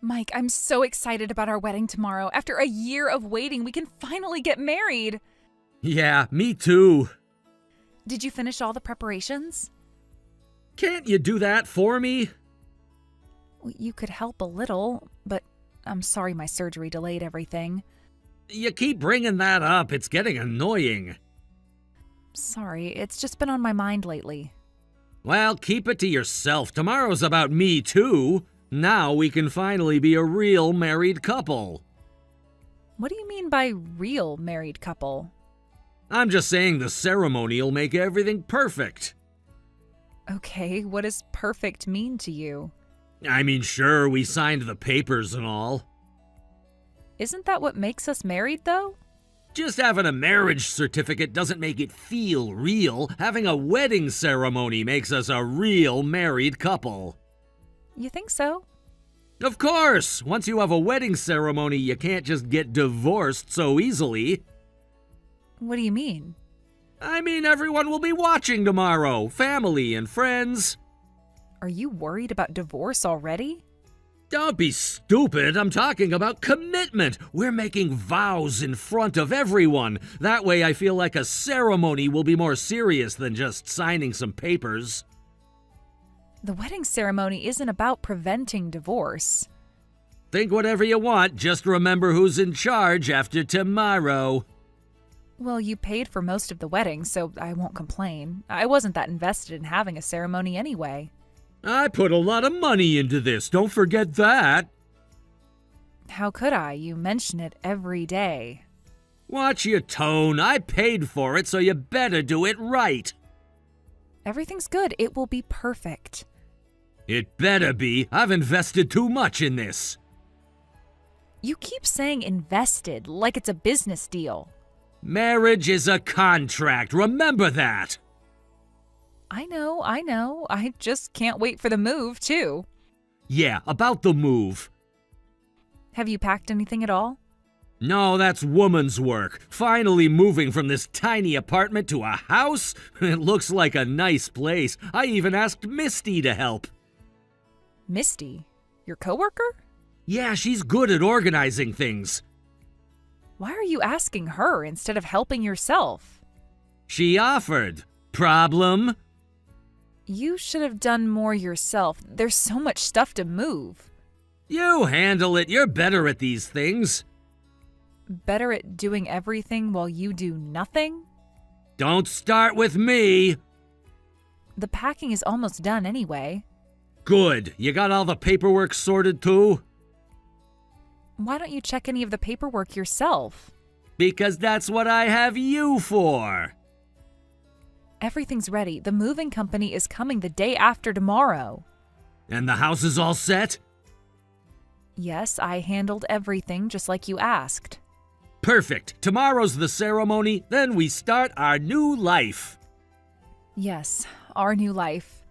Mike, I'm so excited about our wedding tomorrow. After a year of waiting, we can finally get married. Yeah, me too. Did you finish all the preparations? Can't you do that for me? Well, you could help a little, but I'm sorry my surgery delayed everything. You keep bringing that up. It's getting annoying. Sorry, it's just been on my mind lately. Well, keep it to yourself. Tomorrow's about me too. Now we can finally be a real married couple. What do you mean by real married couple? I'm just saying the ceremony'll make everything perfect. Okay, what does perfect mean to you? I mean, sure, we signed the papers and all. Isn't that what makes us married, though? Just having a marriage certificate doesn't make it feel real. Having a wedding ceremony makes us a real married couple. You think so? Of course! Once you have a wedding ceremony, you can't just get divorced so easily. What do you mean? I mean, everyone will be watching tomorrow. Family and friends. Are you worried about divorce already? Don't be stupid. I'm talking about commitment. We're making vows in front of everyone. That way I feel like a ceremony will be more serious than just signing some papers. The wedding ceremony isn't about preventing divorce. Think whatever you want. Just remember who's in charge after tomorrow. Well, you paid for most of the wedding, so I won't complain. I wasn't that invested in having a ceremony anyway. I put a lot of money into this. Don't forget that. How could I? You mention it every day. Watch your tone. I paid for it, so you better do it right. Everything's good. It will be perfect. It better be. I've invested too much in this. You keep saying invested like it's a business deal. Marriage is a contract. Remember that. I know. I just can't wait for the move, too. Yeah, about the move. Have you packed anything at all? No, that's woman's work. Finally moving from this tiny apartment to a house? It looks like a nice place. I even asked Misty to help. Misty? Your coworker? Yeah, she's good at organizing things. Why are you asking her instead of helping yourself? She offered. Problem? You should have done more yourself. There's so much stuff to move. You handle it. You're better at these things. Better at doing everything while you do nothing? Don't start with me. The packing is almost done anyway. Good. You got all the paperwork sorted too? Why don't you check any of the paperwork yourself? Because that's what I have you for. Everything's ready. The moving company is coming the day after tomorrow. And the house is all set? Yes, I handled everything just like you asked. Perfect. Tomorrow's the ceremony, then we start our new life. Yes, our new life.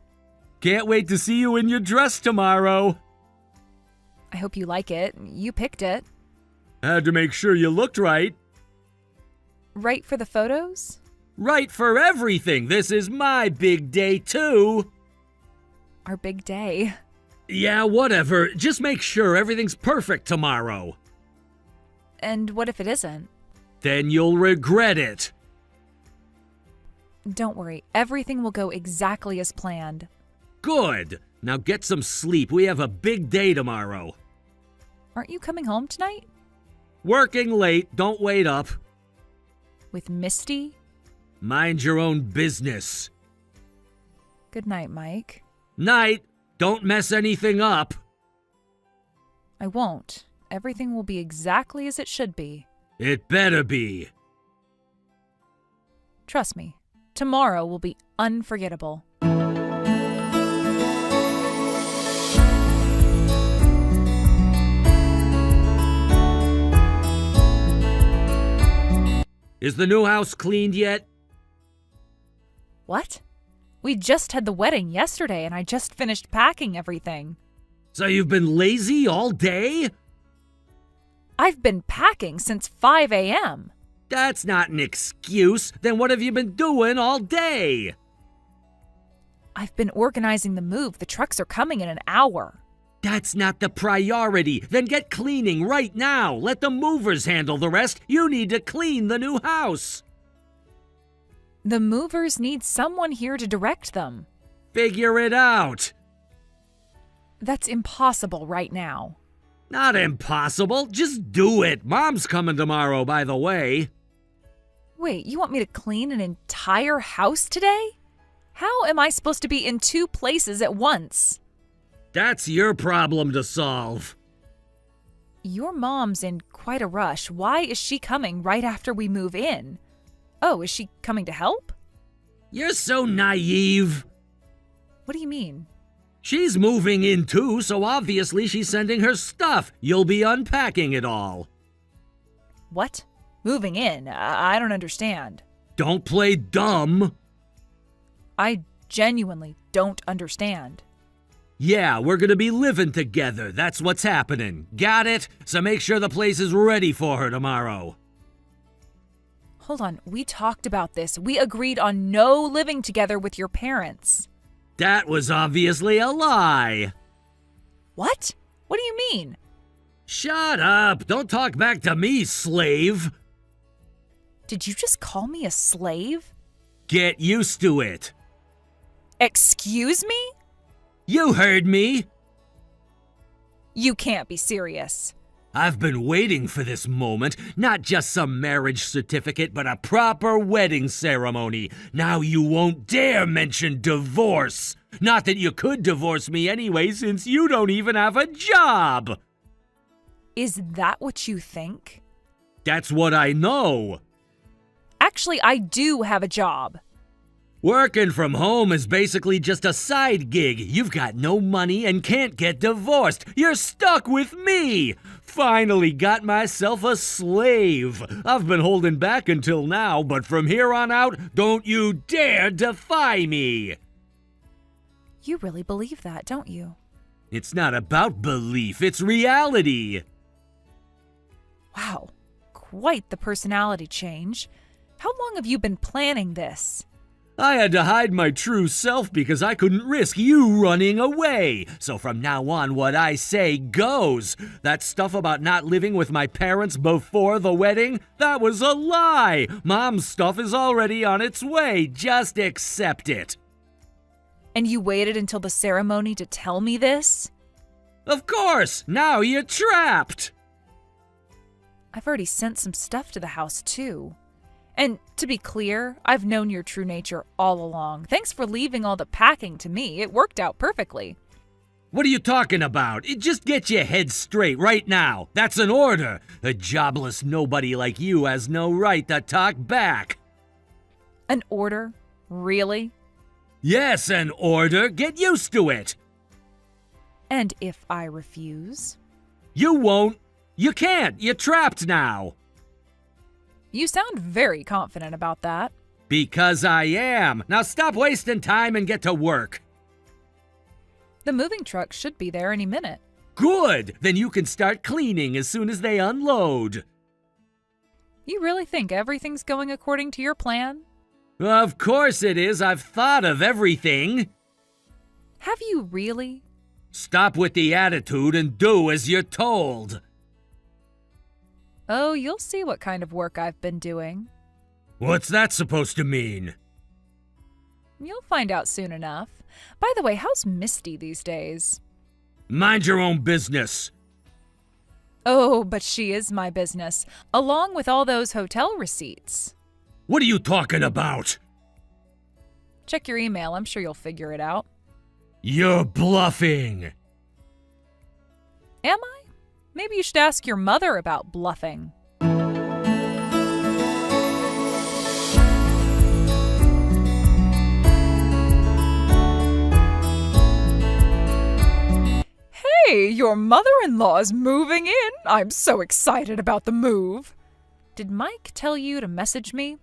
Can't wait to see you in your dress tomorrow. I hope you like it. You picked it. Had to make sure you looked right. Right for the photos? Right for everything. This is my big day too. Our big day. Yeah, whatever. Just make sure everything's perfect tomorrow. And what if it isn't? Then you'll regret it. Don't worry. Everything will go exactly as planned. Good. Now get some sleep. We have a big day tomorrow. Aren't you coming home tonight? Working late. Don't wait up. With Misty? Mind your own business. Good night, Mike. Night. Don't mess anything up. I won't. Everything will be exactly as it should be. It better be. Trust me. Tomorrow will be unforgettable. Is the new house cleaned yet? What? We just had the wedding yesterday and I just finished packing everything. So you've been lazy all day? I've been packing since 5 a.m. That's not an excuse. Then what have you been doing all day? I've been organizing the move. The trucks are coming in an hour. That's not the priority. Then get cleaning right now. Let the movers handle the rest. You need to clean the new house. The movers need someone here to direct them. Figure it out. That's impossible right now. Not impossible. Just do it. Mom's coming tomorrow, by the way. Wait, you want me to clean an entire house today? How am I supposed to be in 2 places at once? That's your problem to solve. Your mom's in quite a rush. Why is she coming right after we move in? Oh, is she coming to help? You're so naive. What do you mean? She's moving in too, so obviously she's sending her stuff. You'll be unpacking it all. What? Moving in? I don't understand. Don't play dumb. I genuinely don't understand. Yeah, we're gonna be living together. That's what's happening. Got it? So make sure the place is ready for her tomorrow. Hold on, we talked about this. We agreed on no living together with your parents. That was obviously a lie. What? What do you mean? Shut up! Don't talk back to me, slave! Did you just call me a slave? Get used to it. Excuse me? You heard me. You can't be serious. I've been waiting for this moment. Not just some marriage certificate, but a proper wedding ceremony. Now you won't dare mention divorce. Not that you could divorce me anyway, since you don't even have a job. Is that what you think? That's what I know. Actually, I do have a job. Working from home is basically just a side gig. You've got no money and can't get divorced. You're stuck with me. Finally got myself a slave. I've been holding back until now, but from here on out, don't you dare defy me. You really believe that, don't you? It's not about belief, it's reality. Wow, quite the personality change. How long have you been planning this? I had to hide my true self because I couldn't risk you running away. So from now on, what I say goes. That stuff about not living with my parents before the wedding, that was a lie. Mom's stuff is already on its way. Just accept it. And you waited until the ceremony to tell me this? Of course! Now you're trapped! I've already sent some stuff to the house, too. And to be clear, I've known your true nature all along. Thanks for leaving all the packing to me. It worked out perfectly. What are you talking about? Just get your head straight right now. That's an order. A jobless nobody like you has no right to talk back. An order? Really? Yes, an order. Get used to it. And if I refuse? You won't. You can't. You're trapped now. You sound very confident about that. Because I am. Now stop wasting time and get to work. The moving truck should be there any minute. Good! Then you can start cleaning as soon as they unload. You really think everything's going according to your plan? Of course it is. I've thought of everything. Have you really? Stop with the attitude and do as you're told. Oh, you'll see what kind of work I've been doing. What's that supposed to mean? You'll find out soon enough. By the way, how's Misty these days? Mind your own business. Oh, but she is my business, along with all those hotel receipts. What are you talking about? Check your email. I'm sure you'll figure it out. You're bluffing. Am I? Maybe you should ask your mother about bluffing. Hey, your mother-in-law is moving in. I'm so excited about the move. Did Mike tell you to message me?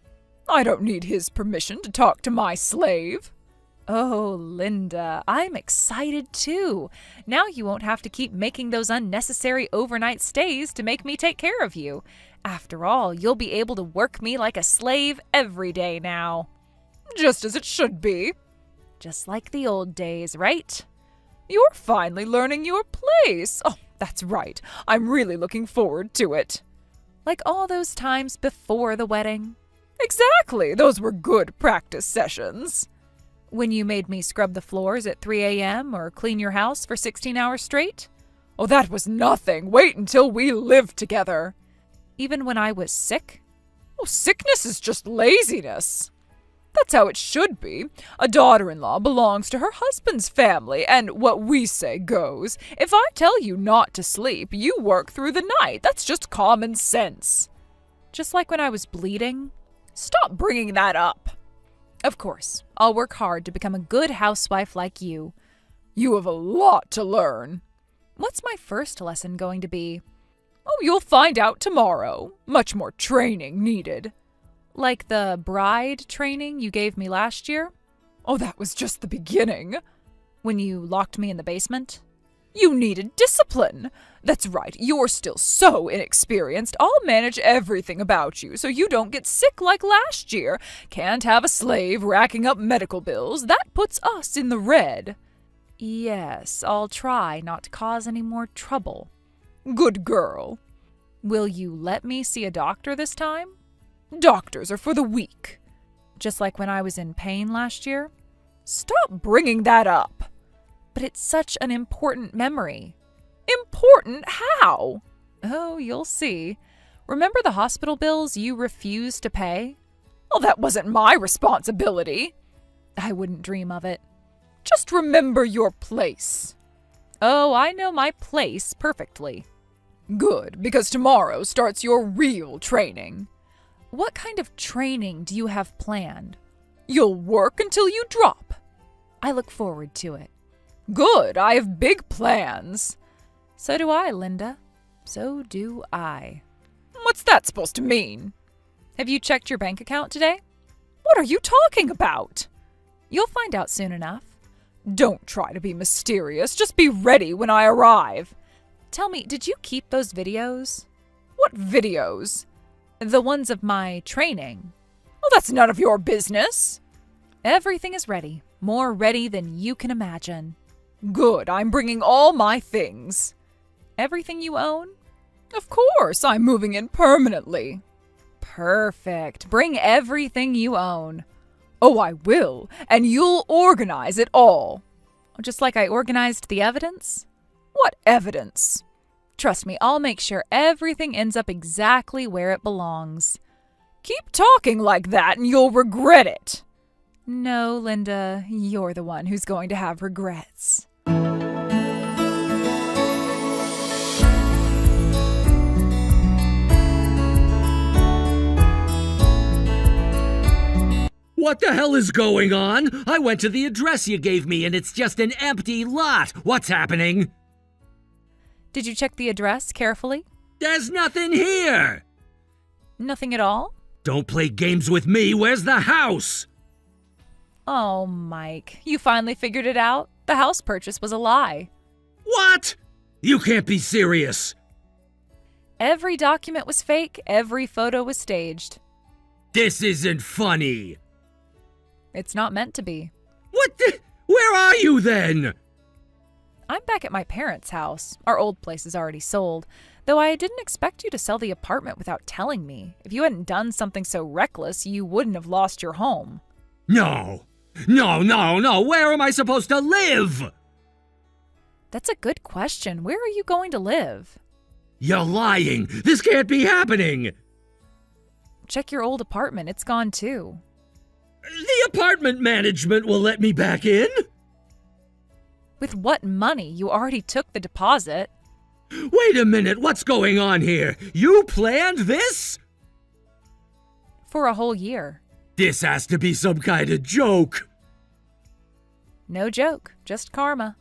I don't need his permission to talk to my slave. Oh, Linda, I'm excited too. Now you won't have to keep making those unnecessary overnight stays to make me take care of you. After all, you'll be able to work me like a slave every day now. Just as it should be. Just like the old days, right? You're finally learning your place. Oh, that's right. I'm really looking forward to it. Like all those times before the wedding? Exactly. Those were good practice sessions. When you made me scrub the floors at 3 a.m. or clean your house for 16 hours straight? Oh, that was nothing. Wait until we live together. Even when I was sick? Oh, sickness is just laziness. That's how it should be. A daughter-in-law belongs to her husband's family, and what we say goes. If I tell you not to sleep, you work through the night. That's just common sense. Just like when I was bleeding. Stop bringing that up. Of course, I'll work hard to become a good housewife like you. You have a lot to learn. What's my first lesson going to be? Oh, you'll find out tomorrow. Much more training needed. Like the bride training you gave me last year? Oh, that was just the beginning. When you locked me in the basement? You needed discipline. That's right, you're still so inexperienced. I'll manage everything about you so you don't get sick like last year. Can't have a slave racking up medical bills. That puts us in the red. Yes, I'll try not to cause any more trouble. Good girl. Will you let me see a doctor this time? Doctors are for the weak. Just like when I was in pain last year? Stop bringing that up. But it's such an important memory. Important how? Oh, you'll see. Remember the hospital bills you refused to pay? Oh, that wasn't my responsibility. I wouldn't dream of it. Just remember your place. Oh, I know my place perfectly. Good, because tomorrow starts your real training. What kind of training do you have planned? You'll work until you drop. I look forward to it. Good, I have big plans. So do I, Linda. So do I. What's that supposed to mean? Have you checked your bank account today? What are you talking about? You'll find out soon enough. Don't try to be mysterious. Just be ready when I arrive. Tell me, did you keep those videos? What videos? The ones of my training. Well, that's none of your business. Everything is ready. More ready than you can imagine. Good, I'm bringing all my things. Everything you own? Of course, I'm moving in permanently. Perfect. Bring everything you own. Oh, I will, and you'll organize it all. Just like I organized the evidence? What evidence? Trust me, I'll make sure everything ends up exactly where it belongs. Keep talking like that and you'll regret it. No, Linda, you're the one who's going to have regrets. What the hell is going on? I went to the address you gave me and it's just an empty lot. What's happening? Did you check the address carefully? There's nothing here. Nothing at all? Don't play games with me. Where's the house? Oh, Mike, you finally figured it out? The house purchase was a lie. What? You can't be serious. Every document was fake. Every photo was staged. This isn't funny. It's not meant to be. What the? Where are you then? I'm back at my parents' house. Our old place is already sold. Though I didn't expect you to sell the apartment without telling me. If you hadn't done something so reckless, you wouldn't have lost your home. No. Where am I supposed to live? That's a good question. Where are you going to live? You're lying. This can't be happening. Check your old apartment. It's gone too. The apartment management will let me back in. With what money? You already took the deposit. Wait a minute. What's going on here? You planned this? For a whole year. This has to be some kind of joke. No joke. Just karma.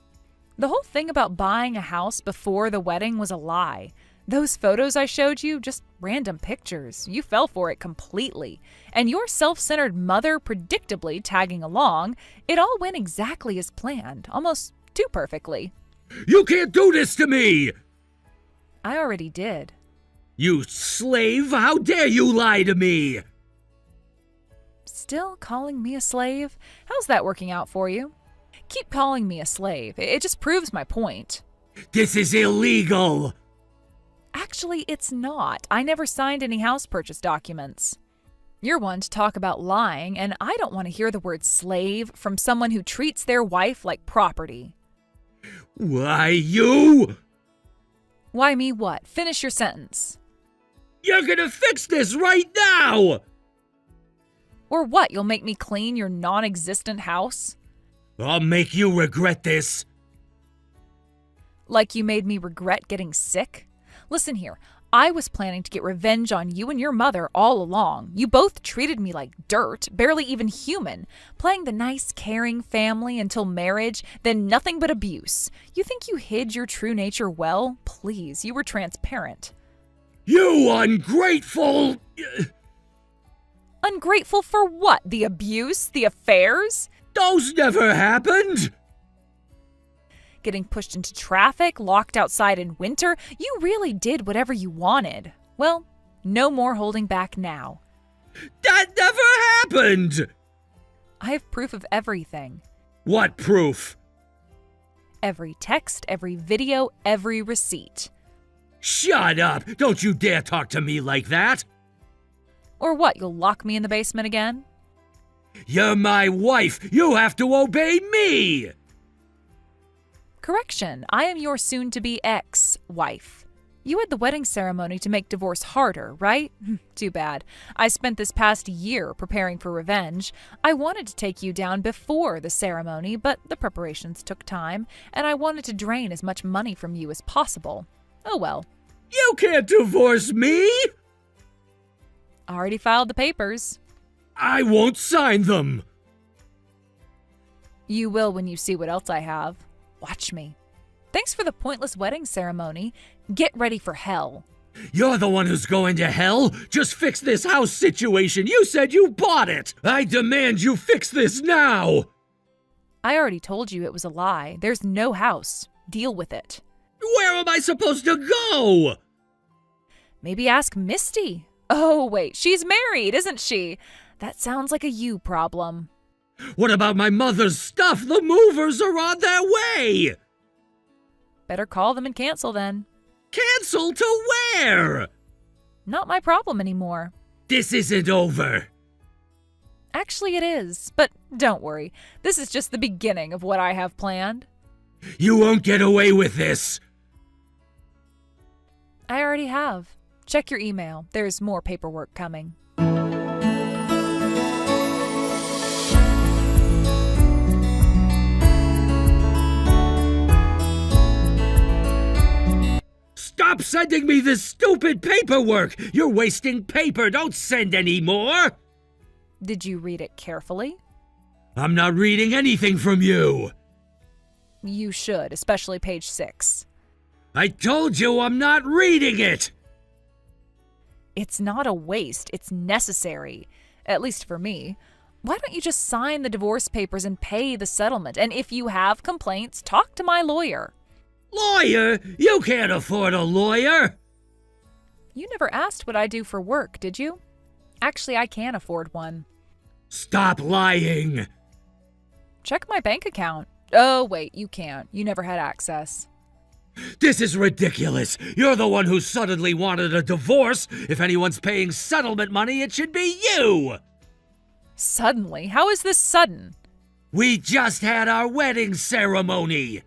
The whole thing about buying a house before the wedding was a lie. Those photos I showed you, just random pictures. You fell for it completely. And your self-centered mother predictably tagging along, it all went exactly as planned, almost too perfectly. You can't do this to me! I already did. You slave! How dare you lie to me! Still calling me a slave? How's that working out for you? Keep calling me a slave. It just proves my point. This is illegal! Actually, it's not. I never signed any house purchase documents. You're one to talk about lying, and I don't want to hear the word slave from someone who treats their wife like property. Why, you? Why me what? Finish your sentence. You're gonna fix this right now! Or what, you'll make me clean your non-existent house? I'll make you regret this. Like you made me regret getting sick? Listen here, I was planning to get revenge on you and your mother all along. You both treated me like dirt, barely even human, playing the nice, caring family until marriage, then nothing but abuse. You think you hid your true nature well? Please, you were transparent. You ungrateful... Ungrateful for what? The abuse? The affairs? Those never happened! Getting pushed into traffic, locked outside in winter, you really did whatever you wanted. Well, no more holding back now. That never happened! I have proof of everything. What proof? Every text, every video, every receipt. Shut up! Don't you dare talk to me like that! Or what, you'll lock me in the basement again? You're my wife! You have to obey me! Correction, I am your soon-to-be ex-wife. You had the wedding ceremony to make divorce harder, right? Too bad. I spent this past year preparing for revenge. I wanted to take you down before the ceremony, but the preparations took time, and I wanted to drain as much money from you as possible. Oh well. You can't divorce me! Already filed the papers. I won't sign them! You will when you see what else I have. Watch me. Thanks for the pointless wedding ceremony. Get ready for hell. You're the one who's going to hell! Just fix this house situation! You said you bought it! I demand you fix this now! I already told you it was a lie. There's no house. Deal with it. Where am I supposed to go? Maybe ask Misty. Oh, wait, she's married, isn't she? That sounds like a you problem. What about my mother's stuff? The movers are on their way! Better call them and cancel then. Cancel to where? Not my problem anymore. This isn't over. Actually, it is. But don't worry. This is just the beginning of what I have planned. You won't get away with this. I already have. Check your email. There's more paperwork coming. Stop sending me this stupid paperwork! You're wasting paper! Don't send any more! Did you read it carefully? I'm not reading anything from you! You should, especially page 6. I told you I'm not reading it! It's not a waste, it's necessary. At least for me. Why don't you just sign the divorce papers and pay the settlement? And if you have complaints, talk to my lawyer. Lawyer? You can't afford a lawyer! You never asked what I do for work, did you? Actually, I can afford one. Stop lying! Check my bank account. Oh, wait, you can't. You never had access. This is ridiculous! You're the one who suddenly wanted a divorce! If anyone's paying settlement money, it should be you! Suddenly? How is this sudden? We just had our wedding ceremony!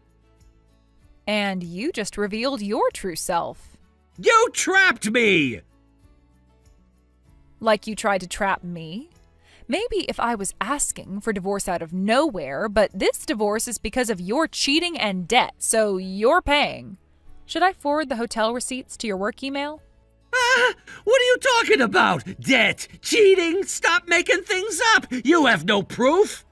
And you just revealed your true self. You trapped me! Like you tried to trap me? Maybe if I was asking for divorce out of nowhere, but this divorce is because of your cheating and debt, so you're paying. Should I forward the hotel receipts to your work email? What are you talking about? Debt? Cheating? Stop making things up! You have no proof!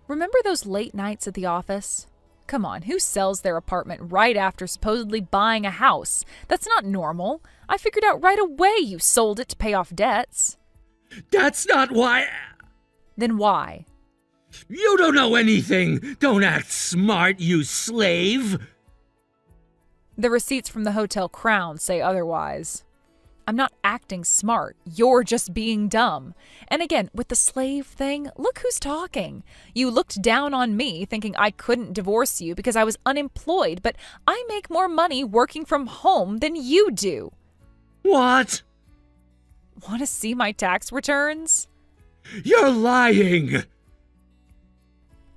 Remember those late nights at the office? Come on, who sells their apartment right after supposedly buying a house? That's not normal. I figured out right away you sold it to pay off debts. That's not why... Then why? You don't know anything! Don't act smart, you slave! The receipts from the Hotel Crown say otherwise. I'm not acting smart. You're just being dumb. And again, with the slave thing, look who's talking. You looked down on me thinking I couldn't divorce you because I was unemployed, but I make more money working from home than you do. What? Want to see my tax returns? You're lying!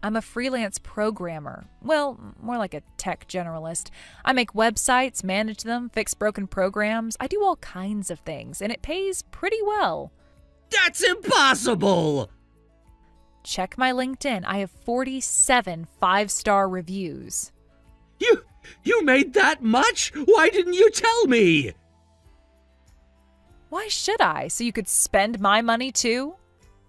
I'm a freelance programmer. Well, more like a tech generalist. I make websites, manage them, fix broken programs. I do all kinds of things, and it pays pretty well. That's impossible! Check my LinkedIn. I have 47 5-star reviews. You made that much? Why didn't you tell me? Why should I? So you could spend my money too?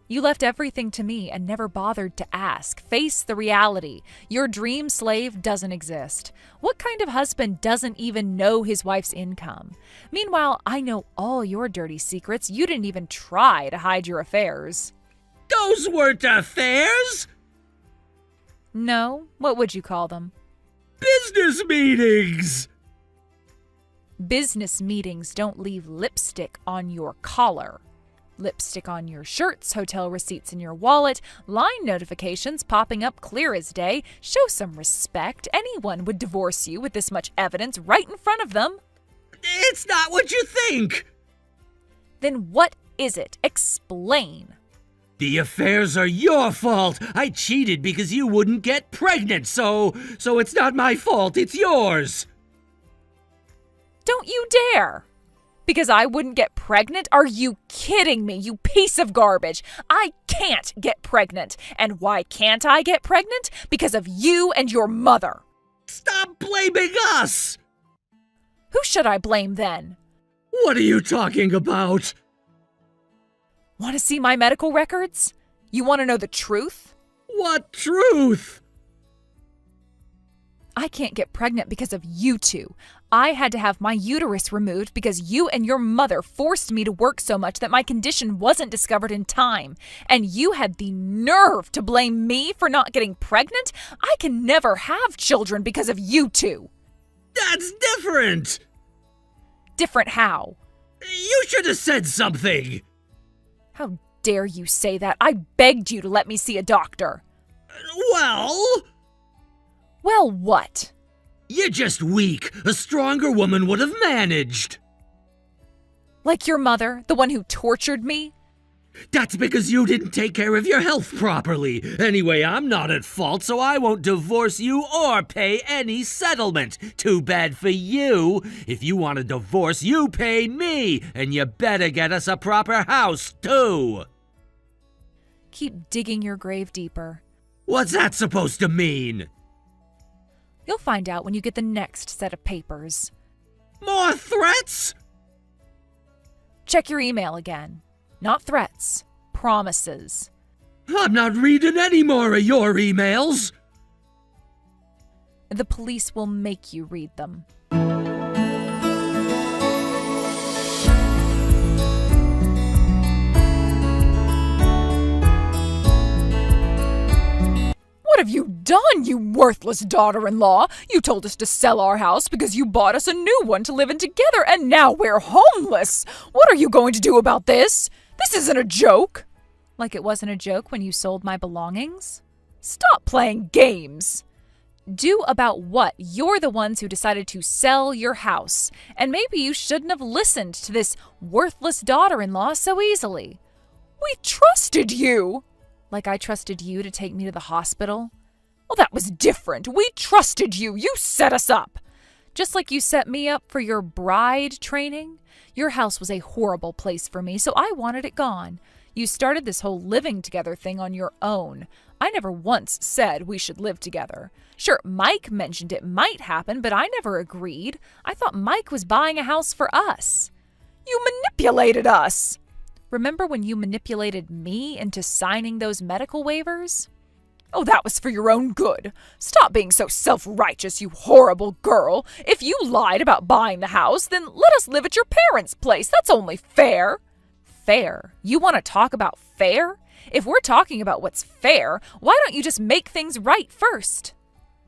You left everything to me and never bothered to ask. Face the reality. Your dream slave doesn't exist. What kind of husband doesn't even know his wife's income? Meanwhile, I know all your dirty secrets. You didn't even try to hide your affairs. Those weren't affairs! No? What would you call them? Business meetings! Business meetings don't leave lipstick on your collar. Lipstick on your shirts, hotel receipts in your wallet, line notifications popping up clear as day. Show some respect. Anyone would divorce you with this much evidence right in front of them. It's not what you think! Then what is it? Explain. The affairs are your fault. I cheated because you wouldn't get pregnant, so it's not my fault, it's yours. Don't you dare! Because I wouldn't get pregnant? Are you kidding me, you piece of garbage? I can't get pregnant. And why can't I get pregnant? Because of you and your mother. Stop blaming us! Who should I blame then? What are you talking about? Want to see my medical records? You want to know the truth? What truth? I can't get pregnant because of you two. I had to have my uterus removed because you and your mother forced me to work so much that my condition wasn't discovered in time. And you had the nerve to blame me for not getting pregnant? I can never have children because of you two. That's different! Different how? You should have said something! How dare you say that? I begged you to let me see a doctor. Well... Well, what? You're just weak. A stronger woman would have managed. Like your mother, the one who tortured me? That's because you didn't take care of your health properly. Anyway, I'm not at fault, so I won't divorce you or pay any settlement. Too bad for you. If you want a divorce, you pay me, and you better get us a proper house, too. Keep digging your grave deeper. What's that supposed to mean? You'll find out when you get the next set of papers. More threats? Check your email again. Not threats, promises. I'm not reading any more of your emails. The police will make you read them. What have you done, you worthless daughter-in-law? You told us to sell our house because you bought us a new one to live in together, and now we're homeless. What are you going to do about this? This isn't a joke. Like it wasn't a joke when you sold my belongings? Stop playing games. Do about what? You're the ones who decided to sell your house, and maybe you shouldn't have listened to this worthless daughter-in-law so easily. We trusted you. Like I trusted you to take me to the hospital? Well, that was different. We trusted you. You set us up. Just like you set me up for your bride training. Your house was a horrible place for me, so I wanted it gone. You started this whole living together thing on your own. I never once said we should live together. Sure, Mike mentioned it might happen, but I never agreed. I thought Mike was buying a house for us. You manipulated us. Remember when you manipulated me into signing those medical waivers? Oh, that was for your own good. Stop being so self-righteous, you horrible girl. If you lied about buying the house, then let us live at your parents' place. That's only fair. Fair? You want to talk about fair? If we're talking about what's fair, why don't you just make things right first?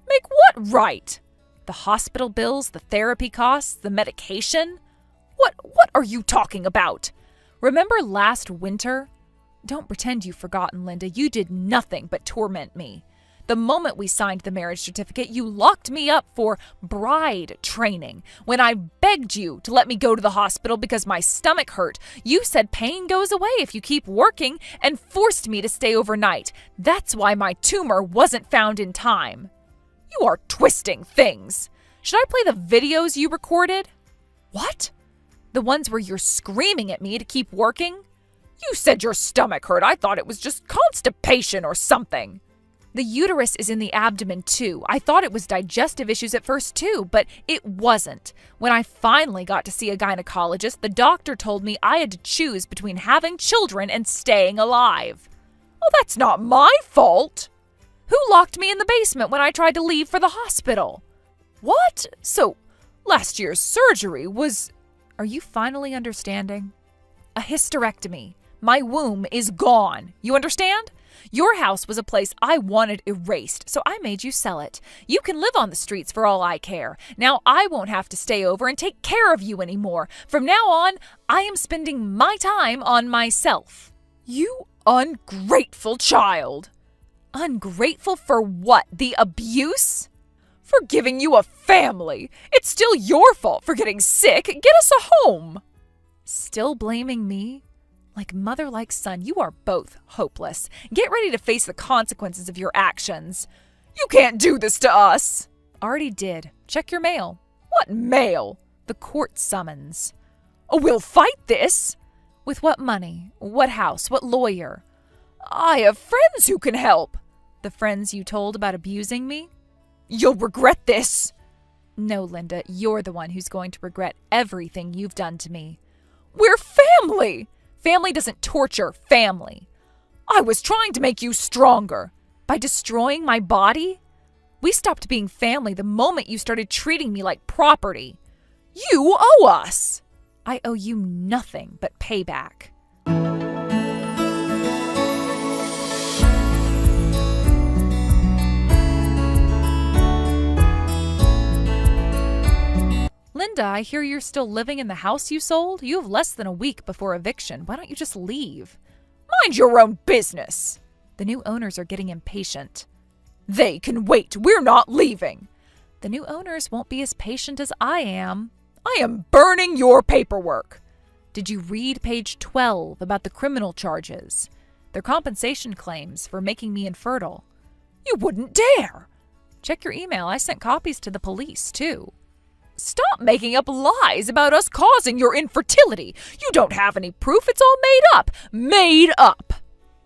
Make what right? The hospital bills, the therapy costs, the medication? What are you talking about? Remember last winter? Don't pretend you've forgotten, Linda. You did nothing but torment me. The moment we signed the marriage certificate, you locked me up for bride training. When I begged you to let me go to the hospital because my stomach hurt, you said pain goes away if you keep working and forced me to stay overnight. That's why my tumor wasn't found in time. You are twisting things. Should I play the videos you recorded? What? The ones where you're screaming at me to keep working? You said your stomach hurt. I thought it was just constipation or something. The uterus is in the abdomen too. I thought it was digestive issues at first too, but it wasn't. When I finally got to see a gynecologist, the doctor told me I had to choose between having children and staying alive. Well, that's not my fault. Who locked me in the basement when I tried to leave for the hospital? What? So, last year's surgery was... Are you finally understanding? A hysterectomy. My womb is gone. You understand? Your house was a place I wanted erased, so I made you sell it. You can live on the streets for all I care. Now I won't have to stay over and take care of you anymore. From now on, I am spending my time on myself. You ungrateful child. Ungrateful for what? The abuse? For giving you a family. It's still your fault for getting sick. Get us a home. Still blaming me? Like mother, like son, you are both hopeless. Get ready to face the consequences of your actions. You can't do this to us. Already did. Check your mail. What mail? The court summons. Oh, we'll fight this. With what money? What house? What lawyer? I have friends who can help. The friends you told about abusing me? You'll regret this. No, Linda, you're the one who's going to regret everything you've done to me. We're family. Family doesn't torture family. I was trying to make you stronger. By destroying my body? We stopped being family the moment you started treating me like property. You owe us. I owe you nothing but payback. Linda, I hear you're still living in the house you sold. You have less than a week before eviction. Why don't you just leave? Mind your own business. The new owners are getting impatient. They can wait. We're not leaving. The new owners won't be as patient as I am. I am burning your paperwork. Did you read page 12 about the criminal charges? Their compensation claims for making me infertile. You wouldn't dare. Check your email. I sent copies to the police, too. Stop making up lies about us causing your infertility. You don't have any proof. It's all made up. Made up.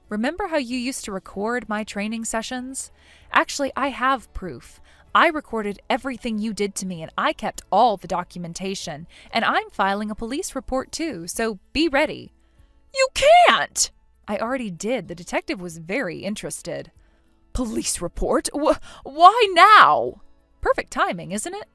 Remember how you used to record my training sessions? Actually, I have proof. I recorded everything you did to me, and I kept all the documentation. And I'm filing a police report, too, so be ready. You can't! I already did. The detective was very interested. Police report? Why now? Perfect timing, isn't it?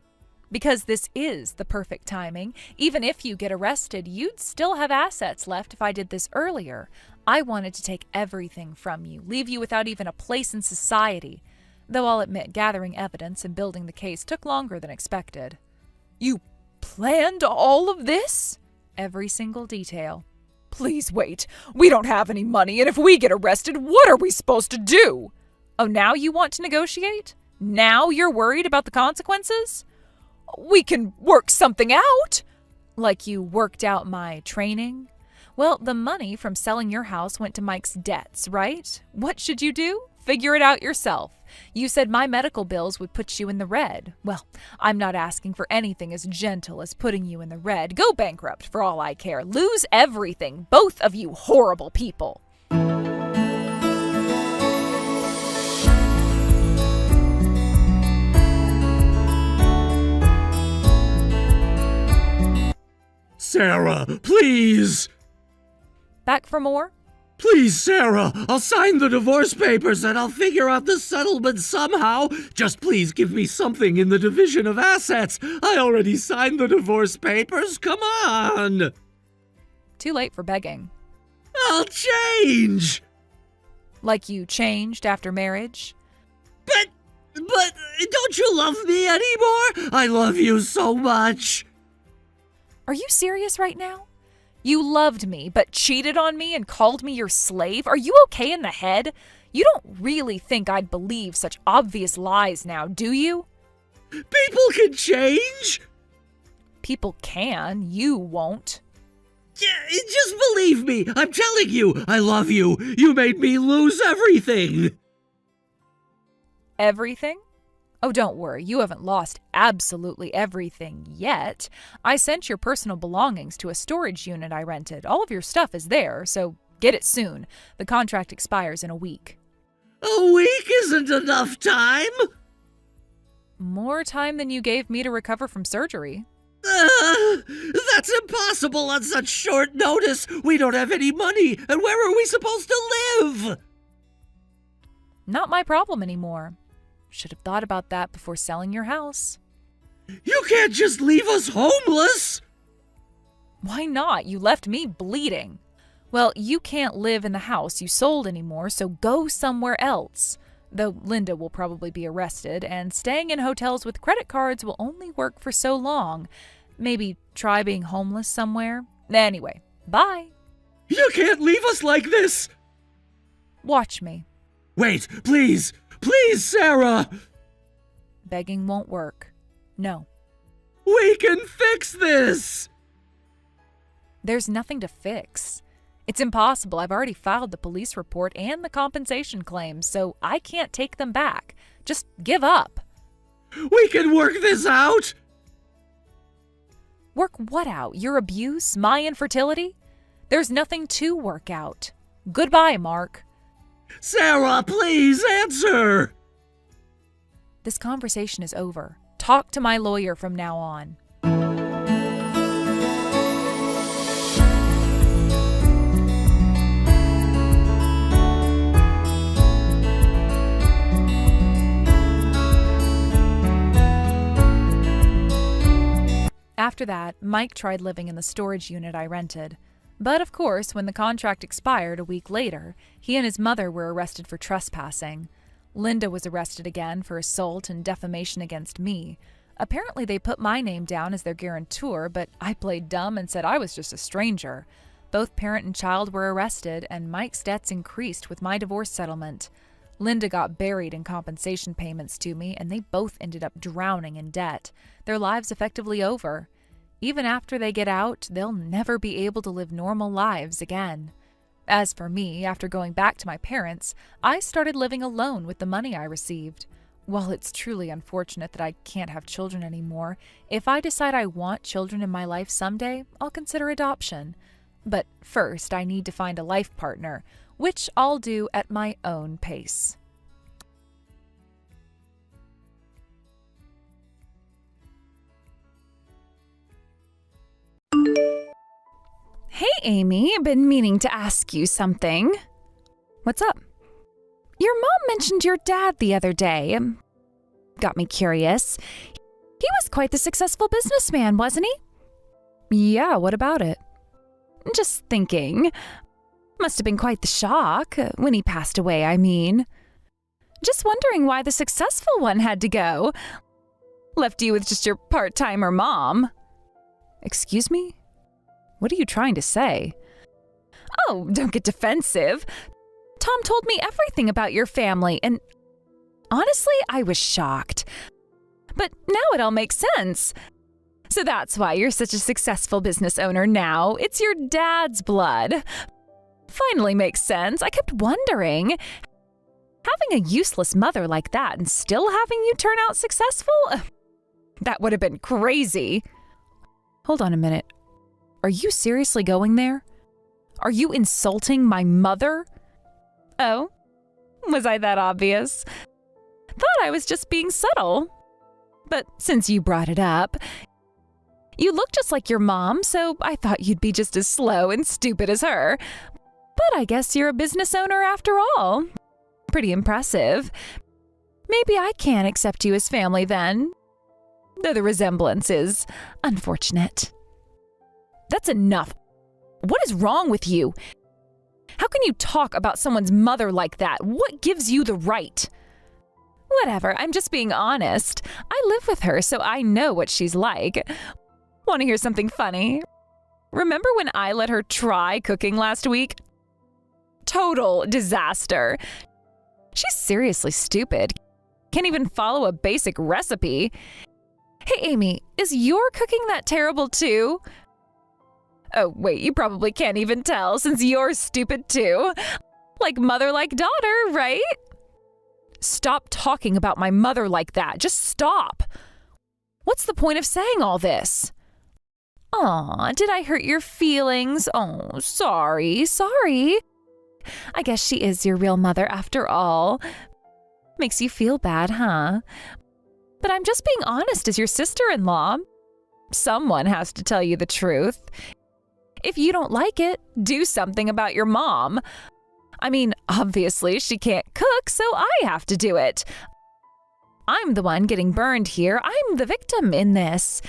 Because this is the perfect timing. Even if you get arrested, you'd still have assets left if I did this earlier. I wanted to take everything from you, leave you without even a place in society. Though I'll admit gathering evidence and building the case took longer than expected. You planned all of this? Every single detail. Please wait. We don't have any money, and if we get arrested, what are we supposed to do? Oh, now you want to negotiate? Now you're worried about the consequences? We can work something out. Like you worked out my training? Well, the money from selling your house went to Mike's debts, right? What should you do? Figure it out yourself. You said my medical bills would put you in the red. Well, I'm not asking for anything as gentle as putting you in the red. Go bankrupt for all I care. Lose everything, both of you horrible people. Sarah, please! Back for more? Please, Sarah, I'll sign the divorce papers and I'll figure out the settlement somehow. Just please give me something in the division of assets. I already signed the divorce papers. Come on! Too late for begging. I'll change! Like you changed after marriage? But don't you love me anymore? I love you so much. Are you serious right now? You loved me, but cheated on me and called me your slave? Are you okay in the head? You don't really think I'd believe such obvious lies now, do you? People can change! People can. You won't. Yeah, just believe me. I'm telling you, I love you. You made me lose everything. Everything? Oh, don't worry. You haven't lost absolutely everything yet. I sent your personal belongings to a storage unit I rented. All of your stuff is there, so get it soon. The contract expires in a week. A week isn't enough time. More time than you gave me to recover from surgery. That's impossible on such short notice. We don't have any money, and where are we supposed to live? Not my problem anymore. Should have thought about that before selling your house. You can't just leave us homeless! Why not? You left me bleeding. Well, you can't live in the house you sold anymore, so go somewhere else. Though Linda will probably be arrested, and staying in hotels with credit cards will only work for so long. Maybe try being homeless somewhere. Anyway, bye. You can't leave us like this! Watch me. Wait, please! Please, Sarah! Begging won't work. No. We can fix this! There's nothing to fix. It's impossible. I've already filed the police report and the compensation claims, so I can't take them back. Just give up. We can work this out! Work what out? Your abuse? My infertility? There's nothing to work out. Goodbye, Mark. Sarah, please answer! This conversation is over. Talk to my lawyer from now on. After that, Mike tried living in the storage unit I rented. But of course, when the contract expired a week later, he and his mother were arrested for trespassing. Linda was arrested again for assault and defamation against me. Apparently they put my name down as their guarantor, but I played dumb and said I was just a stranger. Both parent and child were arrested, and Mike's debts increased with my divorce settlement. Linda got buried in compensation payments to me, and they both ended up drowning in debt. Their lives effectively over. Even after they get out, they'll never be able to live normal lives again. As for me, after going back to my parents, I started living alone with the money I received. While it's truly unfortunate that I can't have children anymore, if I decide I want children in my life someday, I'll consider adoption. But first, I need to find a life partner, which I'll do at my own pace. Hey, Amy, been meaning to ask you something. What's up? Your mom mentioned your dad the other day. Got me curious. He was quite the successful businessman, wasn't he? Yeah, what about it? Just thinking. Must have been quite the shock, when he passed away, I mean. Just wondering why the successful one had to go. Left you with just your part-timer mom. Excuse me? What are you trying to say? Oh, don't get defensive. Tom told me everything about your family, and honestly, I was shocked. But now it all makes sense. So that's why you're such a successful business owner now. It's your dad's blood. Finally makes sense. I kept wondering, having a useless mother like that and still having you turn out successful? That would have been crazy. Hold on a minute. Are you seriously going there? Are you insulting my mother? Oh, was I that obvious? Thought I was just being subtle. But since you brought it up, you look just like your mom, so I thought you'd be just as slow and stupid as her. But I guess you're a business owner after all. Pretty impressive. Maybe I can accept you as family then, though the resemblance is unfortunate. That's enough. What is wrong with you? How can you talk about someone's mother like that? What gives you the right? Whatever, I'm just being honest. I live with her, so I know what she's like. Want to hear something funny? Remember when I let her try cooking last week? Total disaster. She's seriously stupid. Can't even follow a basic recipe. Hey, Amy, is your cooking that terrible too? Oh, wait, you probably can't even tell since you're stupid too. Like mother, like daughter, right? Stop talking about my mother like that. Just stop. What's the point of saying all this? Aw, did I hurt your feelings? Oh, sorry. I guess she is your real mother after all. Makes you feel bad, huh? But I'm just being honest as your sister-in-law. Someone has to tell you the truth. If you don't like it, do something about your mom. I mean, obviously she can't cook, so I have to do it. I'm the one getting burned here. I'm the victim in this.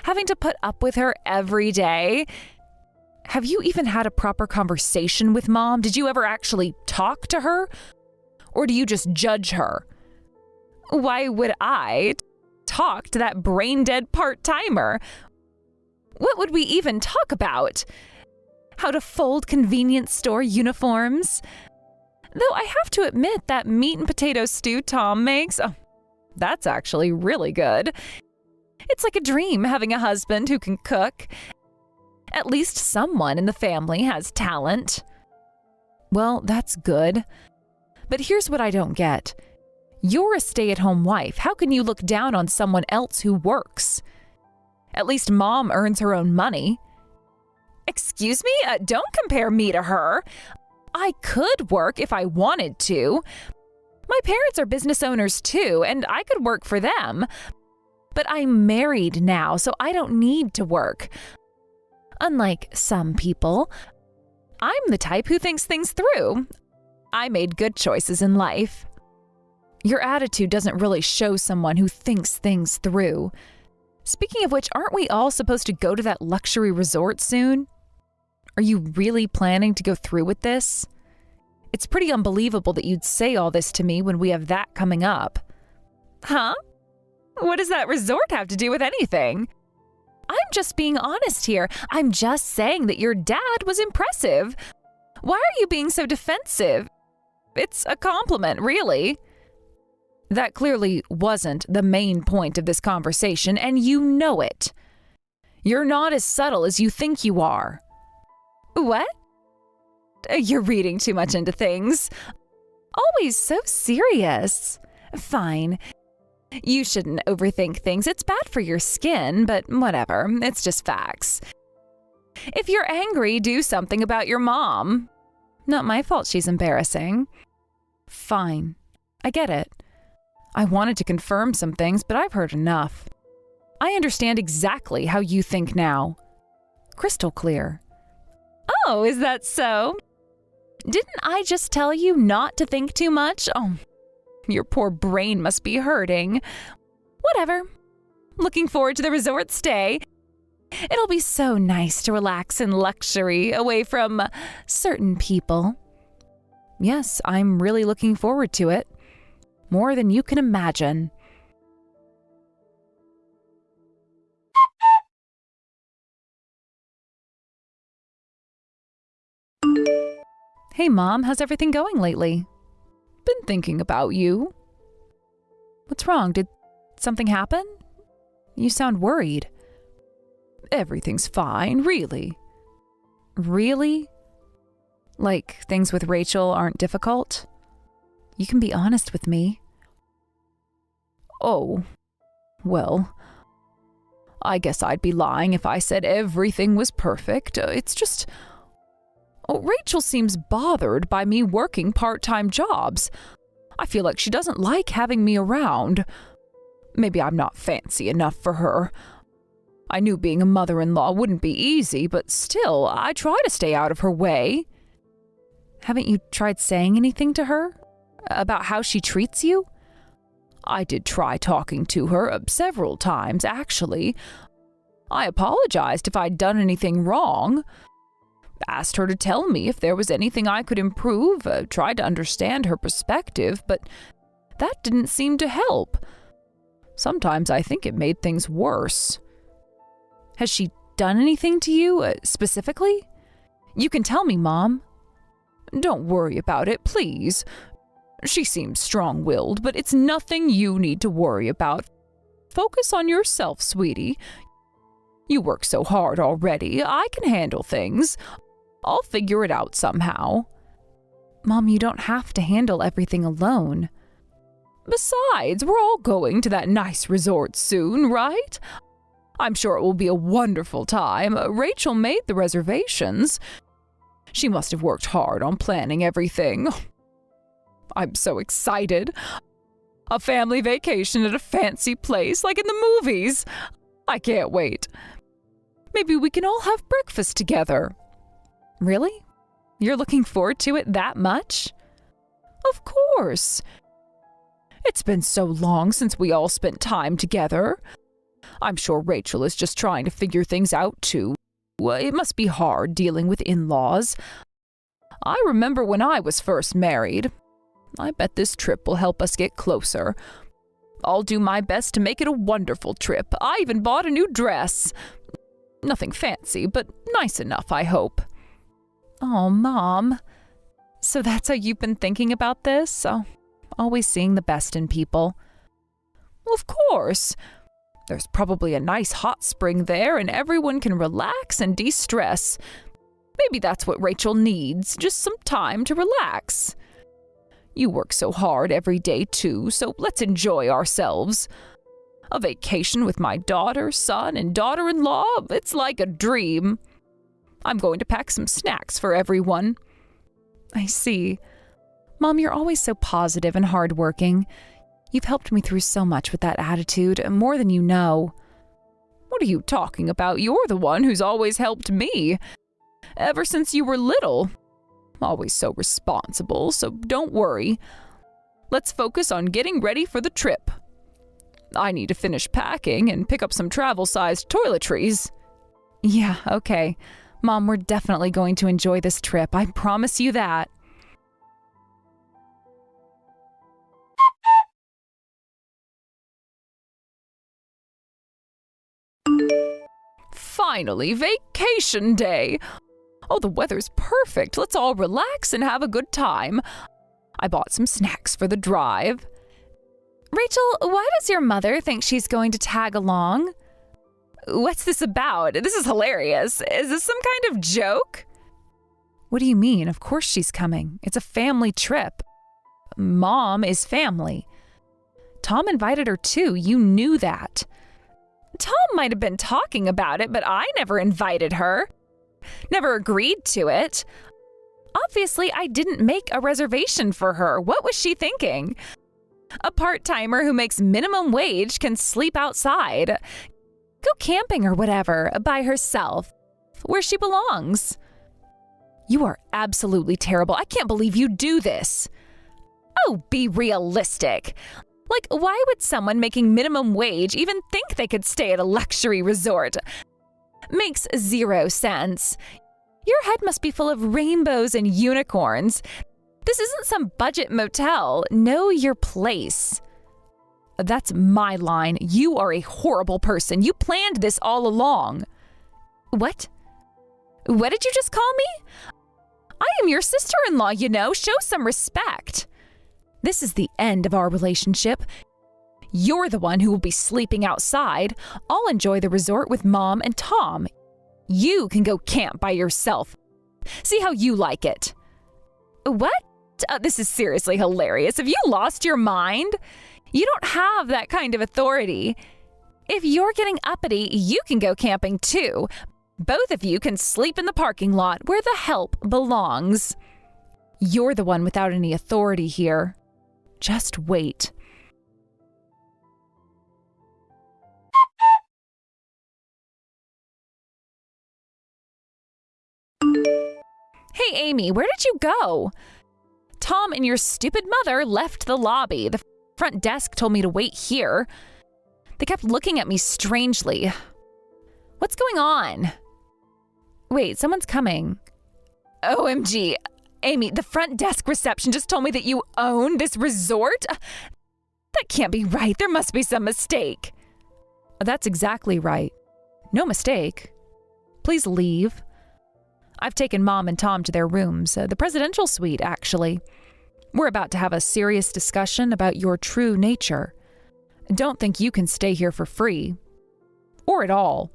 Having to put up with her every day. Have you even had a proper conversation with Mom? Did you ever actually talk to her? Or do you just judge her? Why would I talk to that brain-dead part-timer? What would we even talk about? How to fold convenience store uniforms? Though I have to admit that meat and potato stew Tom makes, that's actually really good. It's like a dream having a husband who can cook. At least someone in the family has talent. Well, that's good. But here's what I don't get. You're a stay-at-home wife. How can you look down on someone else who works? At least Mom earns her own money. Excuse me? Don't compare me to her. I could work if I wanted to. My parents are business owners too, and I could work for them. But I'm married now, so I don't need to work. Unlike some people, I'm the type who thinks things through. I made good choices in life. Your attitude doesn't really show someone who thinks things through. Speaking of which, aren't we all supposed to go to that luxury resort soon? Are you really planning to go through with this? It's pretty unbelievable that you'd say all this to me when we have that coming up. Huh? What does that resort have to do with anything? I'm just being honest here. I'm just saying that your dad was impressive. Why are you being so defensive? It's a compliment, really. That clearly wasn't the main point of this conversation, and you know it. You're not as subtle as you think you are. What? You're reading too much into things. Always so serious. Fine. You shouldn't overthink things. It's bad for your skin, but whatever. It's just facts. If you're angry, do something about your mom. Not my fault she's embarrassing. Fine. I get it. I wanted to confirm some things, but I've heard enough. I understand exactly how you think now. Crystal clear. Oh, is that so? Didn't I just tell you not to think too much? Oh, your poor brain must be hurting. Whatever. Looking forward to the resort stay. It'll be so nice to relax in luxury away from certain people. Yes, I'm really looking forward to it. More than you can imagine. Hey, Mom, how's everything going lately? Been thinking about you. What's wrong? Did something happen? You sound worried. Everything's fine, really. Really? Like things with Rachel aren't difficult? You can be honest with me. Oh, well, I guess I'd be lying if I said everything was perfect. It's just... Rachel seems bothered by me working part-time jobs. I feel like she doesn't like having me around. Maybe I'm not fancy enough for her. I knew being a mother-in-law wouldn't be easy, but still, I try to stay out of her way. Haven't you tried saying anything to her? About how she treats you? I did try talking to her several times, actually. I apologized if I'd done anything wrong. Asked her to tell me if there was anything I could improve, tried to understand her perspective, but that didn't seem to help. Sometimes I think it made things worse. Has she done anything to you, specifically? You can tell me, Mom. Don't worry about it, please. She seems strong-willed, but it's nothing you need to worry about. Focus on yourself, sweetie. You work so hard already. I can handle things. I'll figure it out somehow. Mom, you don't have to handle everything alone. Besides, we're all going to that nice resort soon, right? I'm sure it will be a wonderful time. Rachel made the reservations. She must have worked hard on planning everything. I'm so excited. A family vacation at a fancy place, like in the movies. I can't wait. Maybe we can all have breakfast together. Really? You're looking forward to it that much? Of course. It's been so long since we all spent time together. I'm sure Rachel is just trying to figure things out, too. It must be hard dealing with in-laws. I remember when I was first married. I bet this trip will help us get closer. I'll do my best to make it a wonderful trip. I even bought a new dress. Nothing fancy, but nice enough, I hope. Oh, Mom. So that's how you've been thinking about this? Oh, always seeing the best in people. Well, of course. There's probably a nice hot spring there, and everyone can relax and de-stress. Maybe that's what Rachel needs, just some time to relax. You work so hard every day, too, so let's enjoy ourselves. A vacation with my daughter, son, and daughter-in-law, it's like a dream. I'm going to pack some snacks for everyone. I see. Mom, you're always so positive and hardworking. You've helped me through so much with that attitude, more than you know. What are you talking about? You're the one who's always helped me. Ever since you were little. Always so responsible, so don't worry. Let's focus on getting ready for the trip. I need to finish packing and pick up some travel-sized toiletries. Yeah, okay. Mom, we're definitely going to enjoy this trip. I promise you that. Finally, vacation day. Oh, the weather's perfect. Let's all relax and have a good time. I bought some snacks for the drive. Rachel, why does your mother think she's going to tag along? What's this about? This is hilarious. Is this some kind of joke? What do you mean? Of course she's coming. It's a family trip. Mom is family. Tom invited her too. You knew that. Tom might have been talking about it, but I never invited her. Never agreed to it. Obviously, I didn't make a reservation for her. What was she thinking? A part-timer who makes minimum wage can sleep outside. Go camping or whatever, by herself, where she belongs. You are absolutely terrible. I can't believe you do this. Oh, be realistic. Like, why would someone making minimum wage even think they could stay at a luxury resort? Makes zero sense. Your head must be full of rainbows and unicorns. This isn't some budget motel. Know your place. That's my line. You are a horrible person. You planned this all along. What? What did you just call me? I am your sister-in-law, you know. Show some respect. This is the end of our relationship. You're the one who will be sleeping outside. I'll enjoy the resort with Mom and Tom. You can go camp by yourself. See how you like it. What? This is seriously hilarious. Have you lost your mind? You don't have that kind of authority. If you're getting uppity, you can go camping too. Both of you can sleep in the parking lot where the help belongs. You're the one without any authority here. Just wait. Hey, Amy, where did you go? Tom and your stupid mother left the lobby. The front desk told me to wait here. They kept looking at me strangely. What's going on? Wait, someone's coming. OMG. Amy, the front desk reception just told me that you own this resort? That can't be right. There must be some mistake. That's exactly right. No mistake. Please leave. I've taken Mom and Tom to their rooms, the presidential suite, actually. We're about to have a serious discussion about your true nature. Don't think you can stay here for free. Or at all.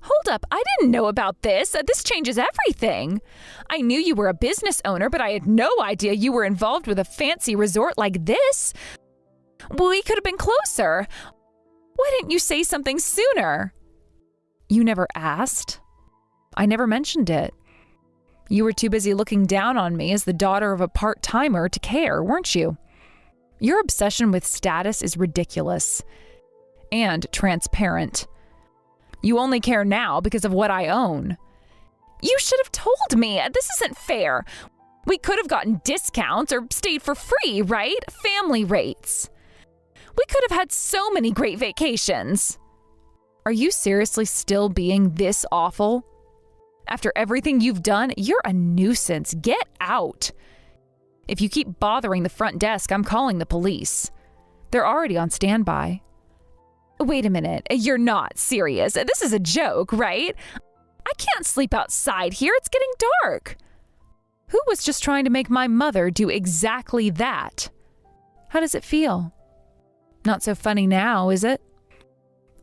Hold up, I didn't know about this. This changes everything. I knew you were a business owner, but I had no idea you were involved with a fancy resort like this. We could have been closer. Why didn't you say something sooner? You never asked. I never mentioned it. You were too busy looking down on me as the daughter of a part-timer to care, weren't you? Your obsession with status is ridiculous. And transparent. You only care now because of what I own. You should have told me. This isn't fair. We could have gotten discounts or stayed for free, right? Family rates. We could have had so many great vacations. Are you seriously still being this awful? After everything you've done, you're a nuisance. Get out. If you keep bothering the front desk, I'm calling the police. They're already on standby. Wait a minute. You're not serious. This is a joke, right? I can't sleep outside here. It's getting dark. Who was just trying to make my mother do exactly that? How does it feel? Not so funny now, is it?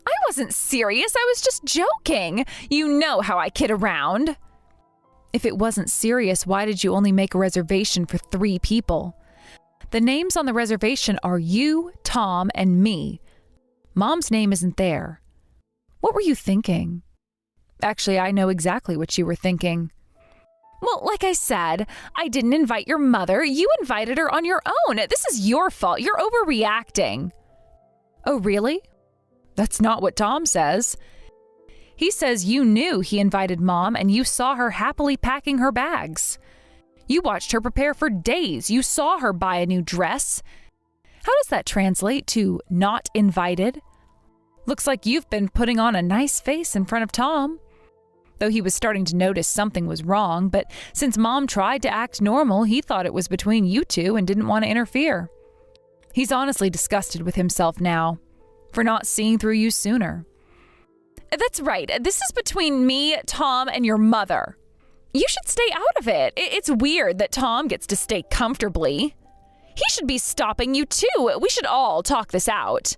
I wasn't serious. I was just joking. You know how I kid around. If it wasn't serious, why did you only make a reservation for 3 people? The names on the reservation are you, Tom, and me. Mom's name isn't there. What were you thinking? Actually, I know exactly what you were thinking. Well, like I said, I didn't invite your mother. You invited her on your own. This is your fault. You're overreacting. Oh, really? That's not what Tom says. He says you knew he invited Mom and you saw her happily packing her bags. You watched her prepare for days. You saw her buy a new dress. How does that translate to not invited? Looks like you've been putting on a nice face in front of Tom. Though he was starting to notice something was wrong, but since Mom tried to act normal, he thought it was between you two and didn't want to interfere. He's honestly disgusted with himself now for not seeing through you sooner. That's right. This is between me, Tom, and your mother. You should stay out of it. It's weird that Tom gets to stay comfortably. He should be stopping you too. We should all talk this out.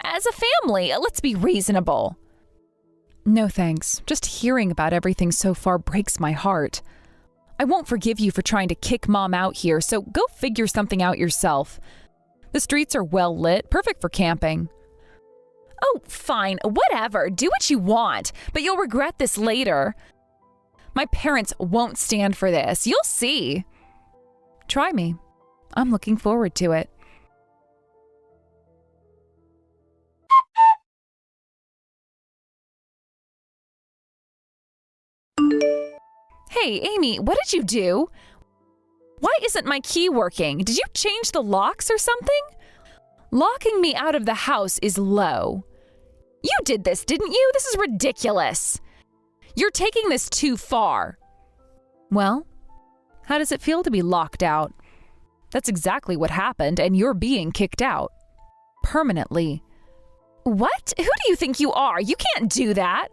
As a family, let's be reasonable. No thanks. Just hearing about everything so far breaks my heart. I won't forgive you for trying to kick Mom out here, so go figure something out yourself. The streets are well lit, perfect for camping. Oh, fine, whatever. Do what you want, but you'll regret this later. My parents won't stand for this. You'll see. Try me. I'm looking forward to it. Hey, Amy, what did you do? Why isn't my key working? Did you change the locks or something? Locking me out of the house is low. You did this, didn't you? This is ridiculous. You're taking this too far. Well, how does it feel to be locked out? That's exactly what happened, and you're being kicked out. Permanently. What? Who do you think you are? You can't do that.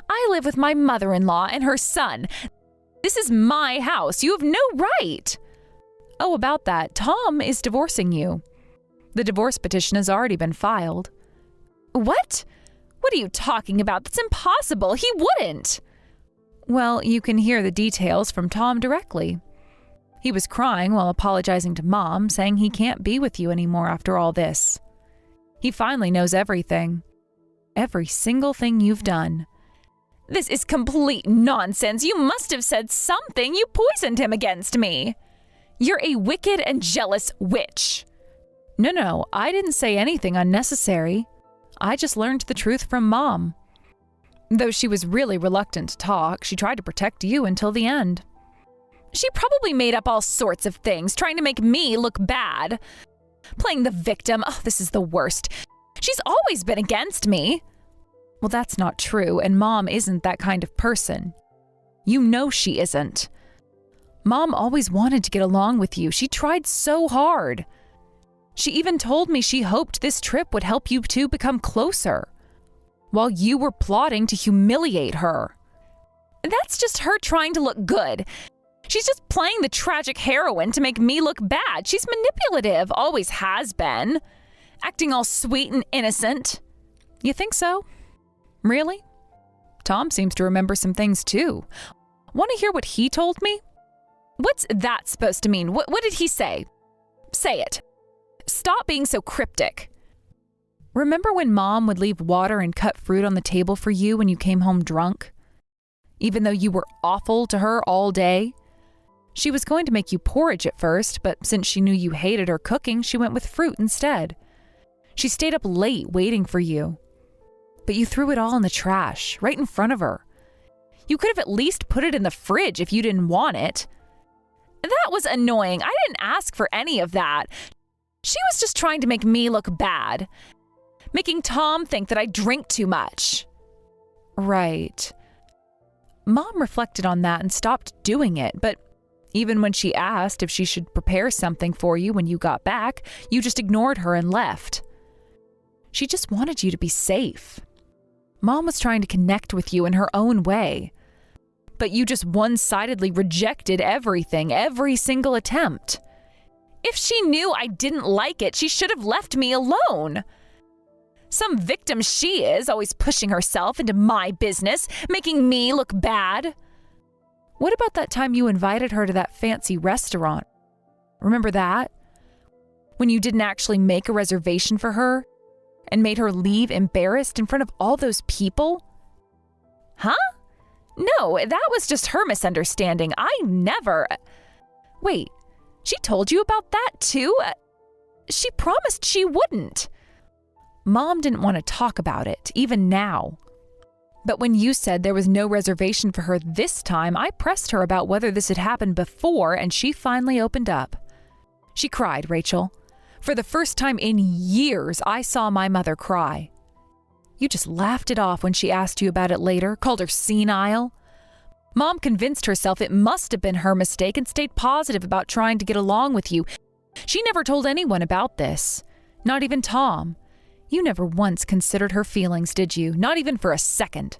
I live with my mother-in-law and her son. This is my house. You have no right. Oh, about that, Tom is divorcing you. The divorce petition has already been filed. What? What are you talking about? That's impossible. He wouldn't. Well, you can hear the details from Tom directly. He was crying while apologizing to Mom, saying he can't be with you anymore after all this. He finally knows everything. Every single thing you've done. This is complete nonsense. You must have said something. You poisoned him against me. You're a wicked and jealous witch. No, I didn't say anything unnecessary. I just learned the truth from Mom. Though she was really reluctant to talk, she tried to protect you until the end. She probably made up all sorts of things, trying to make me look bad. Playing the victim, oh, this is the worst. She's always been against me. Well, that's not true, and Mom isn't that kind of person. You know she isn't. Mom always wanted to get along with you. She tried so hard. She even told me she hoped this trip would help you two become closer. while you were plotting to humiliate her. That's just her trying to look good. She's just playing the tragic heroine to make me look bad. She's manipulative, always has been. Acting all sweet and innocent. You think so? Really? Tom seems to remember some things too. Want to hear what he told me? What's that supposed to mean? What did he say? Say it. Stop being so cryptic. Remember when Mom would leave water and cut fruit on the table for you when you came home drunk? Even though you were awful to her all day? She was going to make you porridge at first, but since she knew you hated her cooking, she went with fruit instead. She stayed up late waiting for you. But you threw it all in the trash, right in front of her. You could have at least put it in the fridge if you didn't want it. That was annoying. I didn't ask for any of that. She was just trying to make me look bad. Making Tom think that I drink too much. Right. Mom reflected on that and stopped doing it, but even when she asked if she should prepare something for you when you got back, you just ignored her and left. She just wanted you to be safe. Mom was trying to connect with you in her own way. But you just one-sidedly rejected everything, every single attempt. If she knew I didn't like it, she should have left me alone. Some victim she is, always pushing herself into my business, making me look bad. What about that time you invited her to that fancy restaurant? Remember that? When you didn't actually make a reservation for her and made her leave embarrassed in front of all those people? Huh? No, that was just her misunderstanding. I never... Wait, she told you about that too? She promised she wouldn't. Mom didn't want to talk about it, even now. But when you said there was no reservation for her this time, I pressed her about whether this had happened before, and she finally opened up. She cried, Rachel. For the first time in years, I saw my mother cry. You just laughed it off when she asked you about it later, called her senile. Mom convinced herself it must have been her mistake and stayed positive about trying to get along with you. She never told anyone about this, not even Tom. You never once considered her feelings, did you? Not even for a second.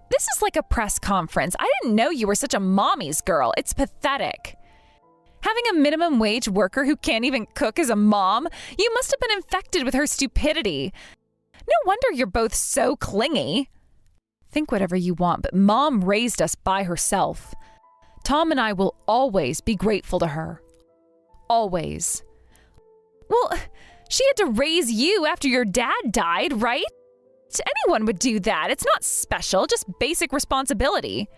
This is like a press conference. I didn't know you were such a mommy's girl. It's pathetic. Having a minimum wage worker who can't even cook as a mom, you must have been infected with her stupidity. No wonder you're both so clingy. Think whatever you want, but Mom raised us by herself. Tom and I will always be grateful to her. Always. Well, she had to raise you after your dad died, right? Anyone would do that. It's not special, just basic responsibility.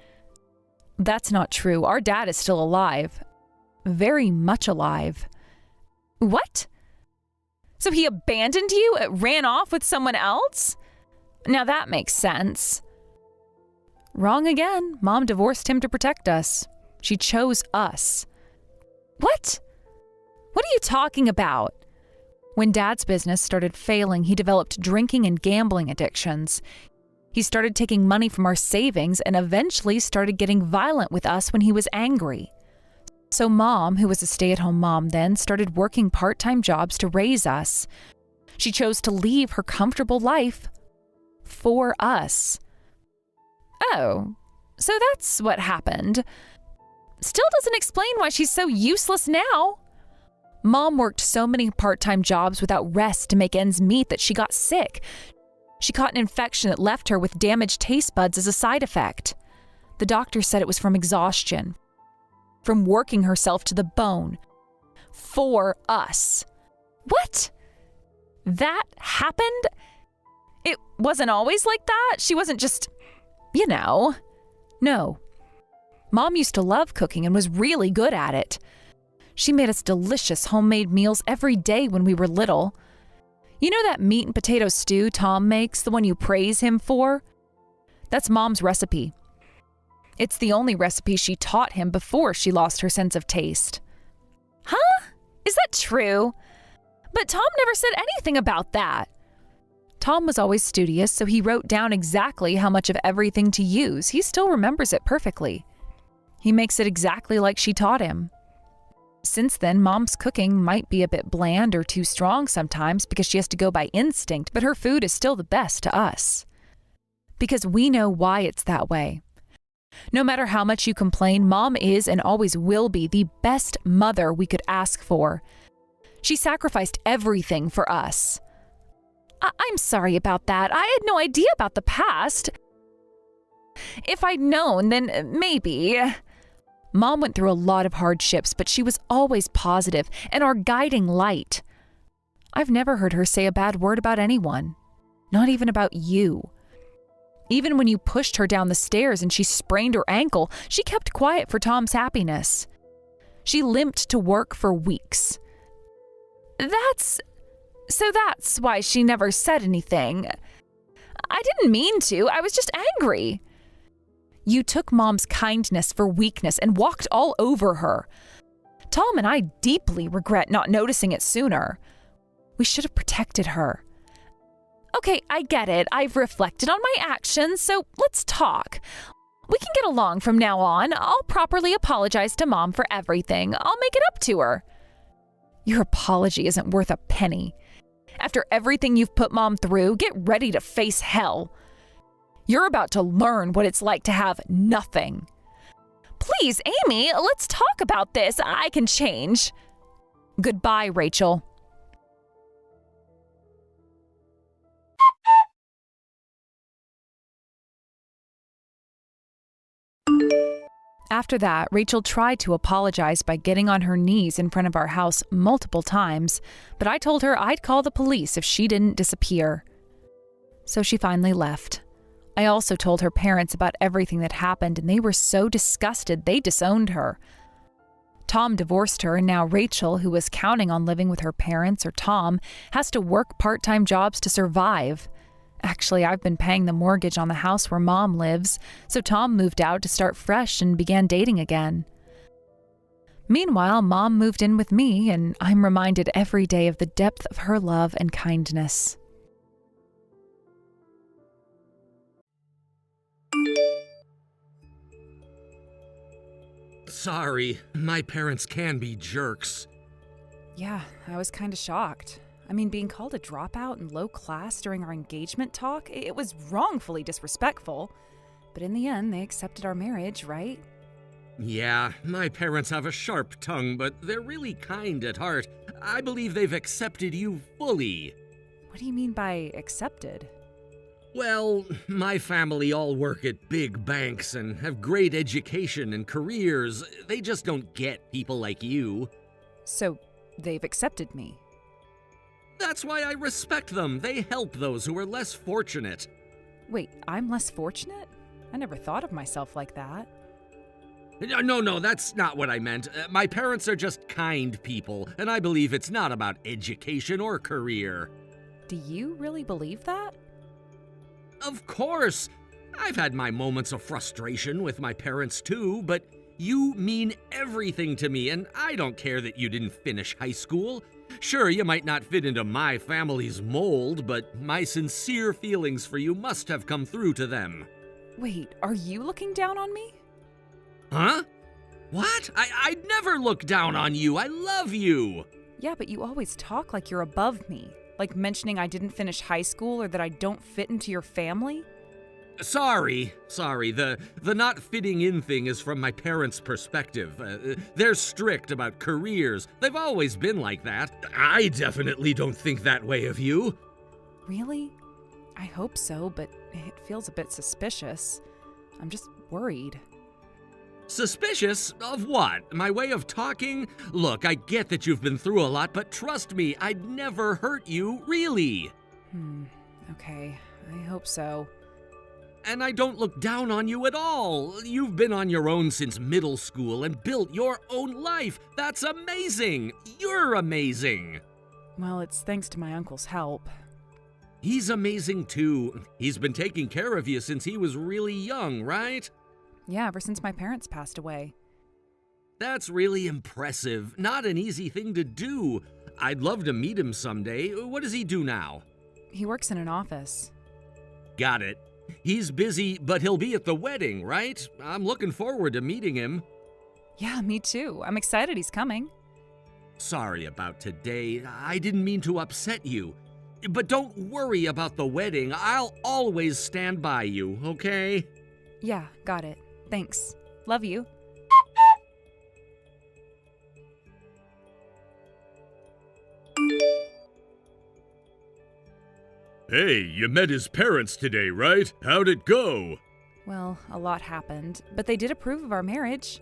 That's not true. Our dad is still alive. Very much alive. What? So he abandoned you? Ran off with someone else? Now that makes sense. Wrong again. Mom divorced him to protect us. She chose us. What? What are you talking about? When Dad's business started failing, he developed drinking and gambling addictions. He started taking money from our savings and eventually started getting violent with us when he was angry. So Mom, who was a stay-at-home mom then, started working part-time jobs to raise us. She chose to leave her comfortable life for us. Oh, so that's what happened. Still doesn't explain why she's so useless now. Mom worked so many part-time jobs without rest to make ends meet that she got sick. She caught an infection that left her with damaged taste buds as a side effect. The doctor said it was from exhaustion, from working herself to the bone. For us. What? That happened? It wasn't always like that? She wasn't just, No. Mom used to love cooking and was really good at it. She made us delicious homemade meals every day when we were little. You know that meat and potato stew Tom makes, the one you praise him for? That's Mom's recipe. It's the only recipe she taught him before she lost her sense of taste. Huh? Is that true? But Tom never said anything about that. Tom was always studious, so he wrote down exactly how much of everything to use. He still remembers it perfectly. He makes it exactly like she taught him. Since then, Mom's cooking might be a bit bland or too strong sometimes because she has to go by instinct, but her food is still the best to us. because we know why it's that way. No matter how much you complain, Mom is and always will be the best mother we could ask for. She sacrificed everything for us. I'm sorry about that. I had no idea about the past. If I'd known, then maybe. Mom went through a lot of hardships, but she was always positive and our guiding light. I've never heard her say a bad word about anyone, not even about you. Even when you pushed her down the stairs and she sprained her ankle, she kept quiet for Tom's happiness. She limped to work for weeks. That's why she never said anything. I didn't mean to. I was just angry. You took Mom's kindness for weakness and walked all over her. Tom and I deeply regret not noticing it sooner. We should have protected her. Okay, I get it. I've reflected on my actions, so let's talk. We can get along from now on. I'll properly apologize to Mom for everything. I'll make it up to her. Your apology isn't worth a penny. After everything you've put Mom through, get ready to face hell. You're about to learn what it's like to have nothing. Please, Amy, let's talk about this. I can change. Goodbye, Rachel. After that, Rachel tried to apologize by getting on her knees in front of our house multiple times, but I told her I'd call the police if she didn't disappear. So she finally left. I also told her parents about everything that happened, and they were so disgusted they disowned her. Tom divorced her, and now Rachel, who was counting on living with her parents or Tom, has to work part-time jobs to survive. Actually, I've been paying the mortgage on the house where Mom lives, so Tom moved out to start fresh and began dating again. Meanwhile, Mom moved in with me, and I'm reminded every day of the depth of her love and kindness. Sorry, my parents can be jerks. Yeah, I was kind of shocked. I mean, being called a dropout and low class during our engagement talk, it was wrongfully disrespectful. But in the end, they accepted our marriage, right? Yeah, my parents have a sharp tongue, but they're really kind at heart. I believe they've accepted you fully. What do you mean by accepted? Well, my family all work at big banks and have great education and careers. They just don't get people like you. So, they've accepted me. That's why I respect them. They help those who are less fortunate. Wait, I'm less fortunate? I never thought of myself like that. No, that's not what I meant. My parents are just kind people, and I believe it's not about education or career. Do you really believe that? Of course. I've had my moments of frustration with my parents too, but you mean everything to me, and I don't care that you didn't finish high school. Sure, you might not fit into my family's mold, but my sincere feelings for you must have come through to them. Wait, are you looking down on me? Huh? What? I'd never look down on you. I love you. Yeah, but you always talk like you're above me. Like mentioning I didn't finish high school or that I don't fit into your family? Sorry. The not fitting in thing is from my parents' perspective. They're strict about careers. They've always been like that. I definitely don't think that way of you. Really? I hope so, but it feels a bit suspicious. I'm just worried. Suspicious? Of what? My way of talking? Look, I get that you've been through a lot, but trust me, I'd never hurt you, really. Okay, I hope so. And I don't look down on you at all. You've been on your own since middle school and built your own life. That's amazing. You're amazing. Well, it's thanks to my uncle's help. He's amazing too. He's been taking care of you since he was really young, right? Yeah, ever since my parents passed away. That's really impressive. Not an easy thing to do. I'd love to meet him someday. What does he do now? He works in an office. Got it. He's busy, but he'll be at the wedding, right? I'm looking forward to meeting him. Yeah, me too. I'm excited he's coming. Sorry about today. I didn't mean to upset you. But don't worry about the wedding. I'll always stand by you, okay? Yeah, got it. Thanks. Love you. Hey, you met his parents today, right? How'd it go? Well, a lot happened, but they did approve of our marriage.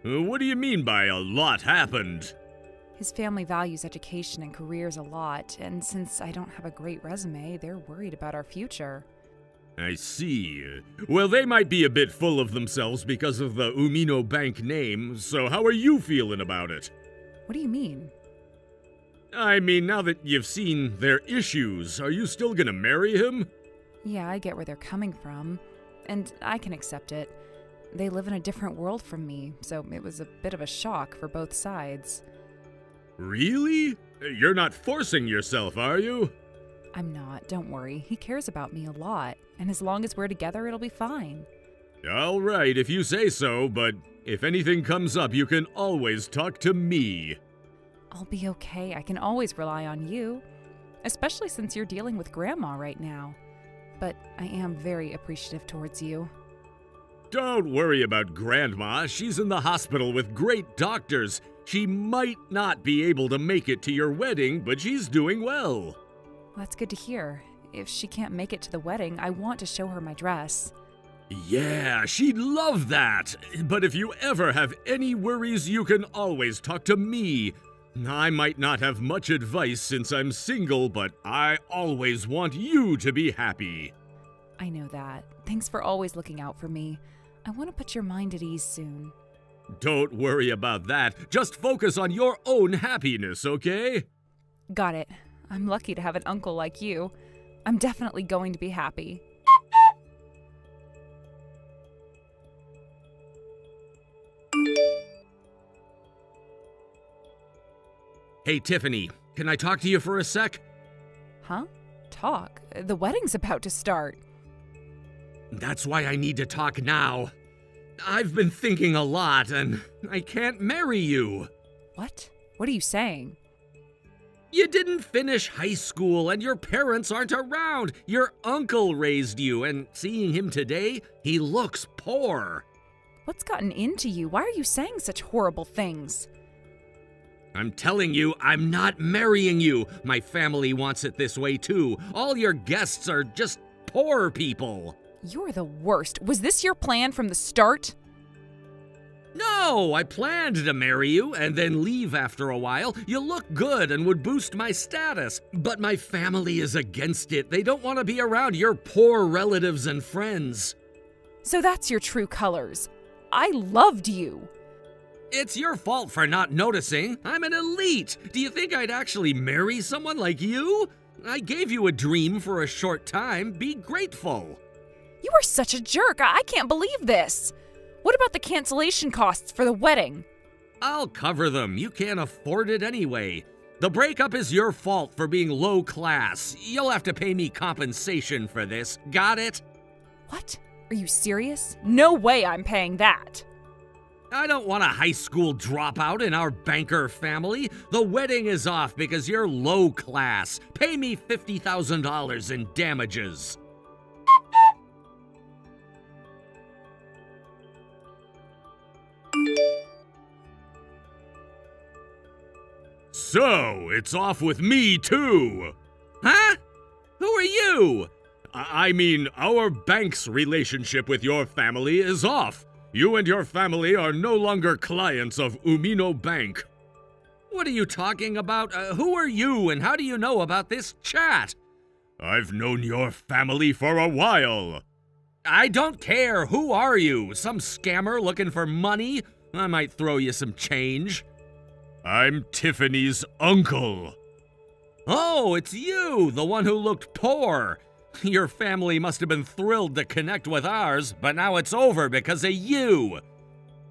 What do you mean by a lot happened? His family values education and careers a lot, and since I don't have a great resume, they're worried about our future. I see. Well, they might be a bit full of themselves because of the Umino Bank name, so how are you feeling about it? What do you mean? I mean, now that you've seen their issues, are you still gonna marry him? Yeah, I get where they're coming from, and I can accept it. They live in a different world from me, so it was a bit of a shock for both sides. Really? You're not forcing yourself, are you? I'm not, don't worry. He cares about me a lot, and as long as we're together, it'll be fine. All right, if you say so, but if anything comes up, you can always talk to me. I'll be okay. I can always rely on you, especially since you're dealing with Grandma right now. But I am very appreciative towards you. Don't worry about Grandma. She's in the hospital with great doctors. She might not be able to make it to your wedding, but she's doing well. That's good to hear. If she can't make it to the wedding, I want to show her my dress. Yeah, she'd love that. But if you ever have any worries, you can always talk to me. I might not have much advice since I'm single, but I always want you to be happy. I know that. Thanks for always looking out for me. I want to put your mind at ease soon. Don't worry about that. Just focus on your own happiness, okay? Got it. I'm lucky to have an uncle like you. I'm definitely going to be happy. Hey, Tiffany, can I talk to you for a sec? Huh? Talk? The wedding's about to start. That's why I need to talk now. I've been thinking a lot, and I can't marry you. What? What are you saying? You didn't finish high school, and your parents aren't around. Your uncle raised you, and seeing him today, he looks poor. What's gotten into you? Why are you saying such horrible things? I'm telling you, I'm not marrying you. My family wants it this way, too. All your guests are just poor people. You're the worst. Was this your plan from the start? No, I planned to marry you and then leave after a while. You look good and would boost my status. But my family is against it. They don't want to be around your poor relatives and friends. So that's your true colors. I loved you. It's your fault for not noticing. I'm an elite. Do you think I'd actually marry someone like you? I gave you a dream for a short time. Be grateful. You are such a jerk. I can't believe this. What about the cancellation costs for the wedding? I'll cover them. You can't afford it anyway. The breakup is your fault for being low class. You'll have to pay me compensation for this. Got it? What? Are you serious? No way I'm paying that. I don't want a high school dropout in our banker family. The wedding is off because you're low class. Pay me $50,000 in damages. So, it's off with me, too. Huh? Who are you? I mean, our bank's relationship with your family is off. You and your family are no longer clients of Umino Bank. What are you talking about? Who are you and how do you know about this chat? I've known your family for a while. I don't care. Who are you? Some scammer looking for money? I might throw you some change. I'm Tiffany's uncle. Oh, it's you, the one who looked poor. Your family must have been thrilled to connect with ours, but now it's over because of you.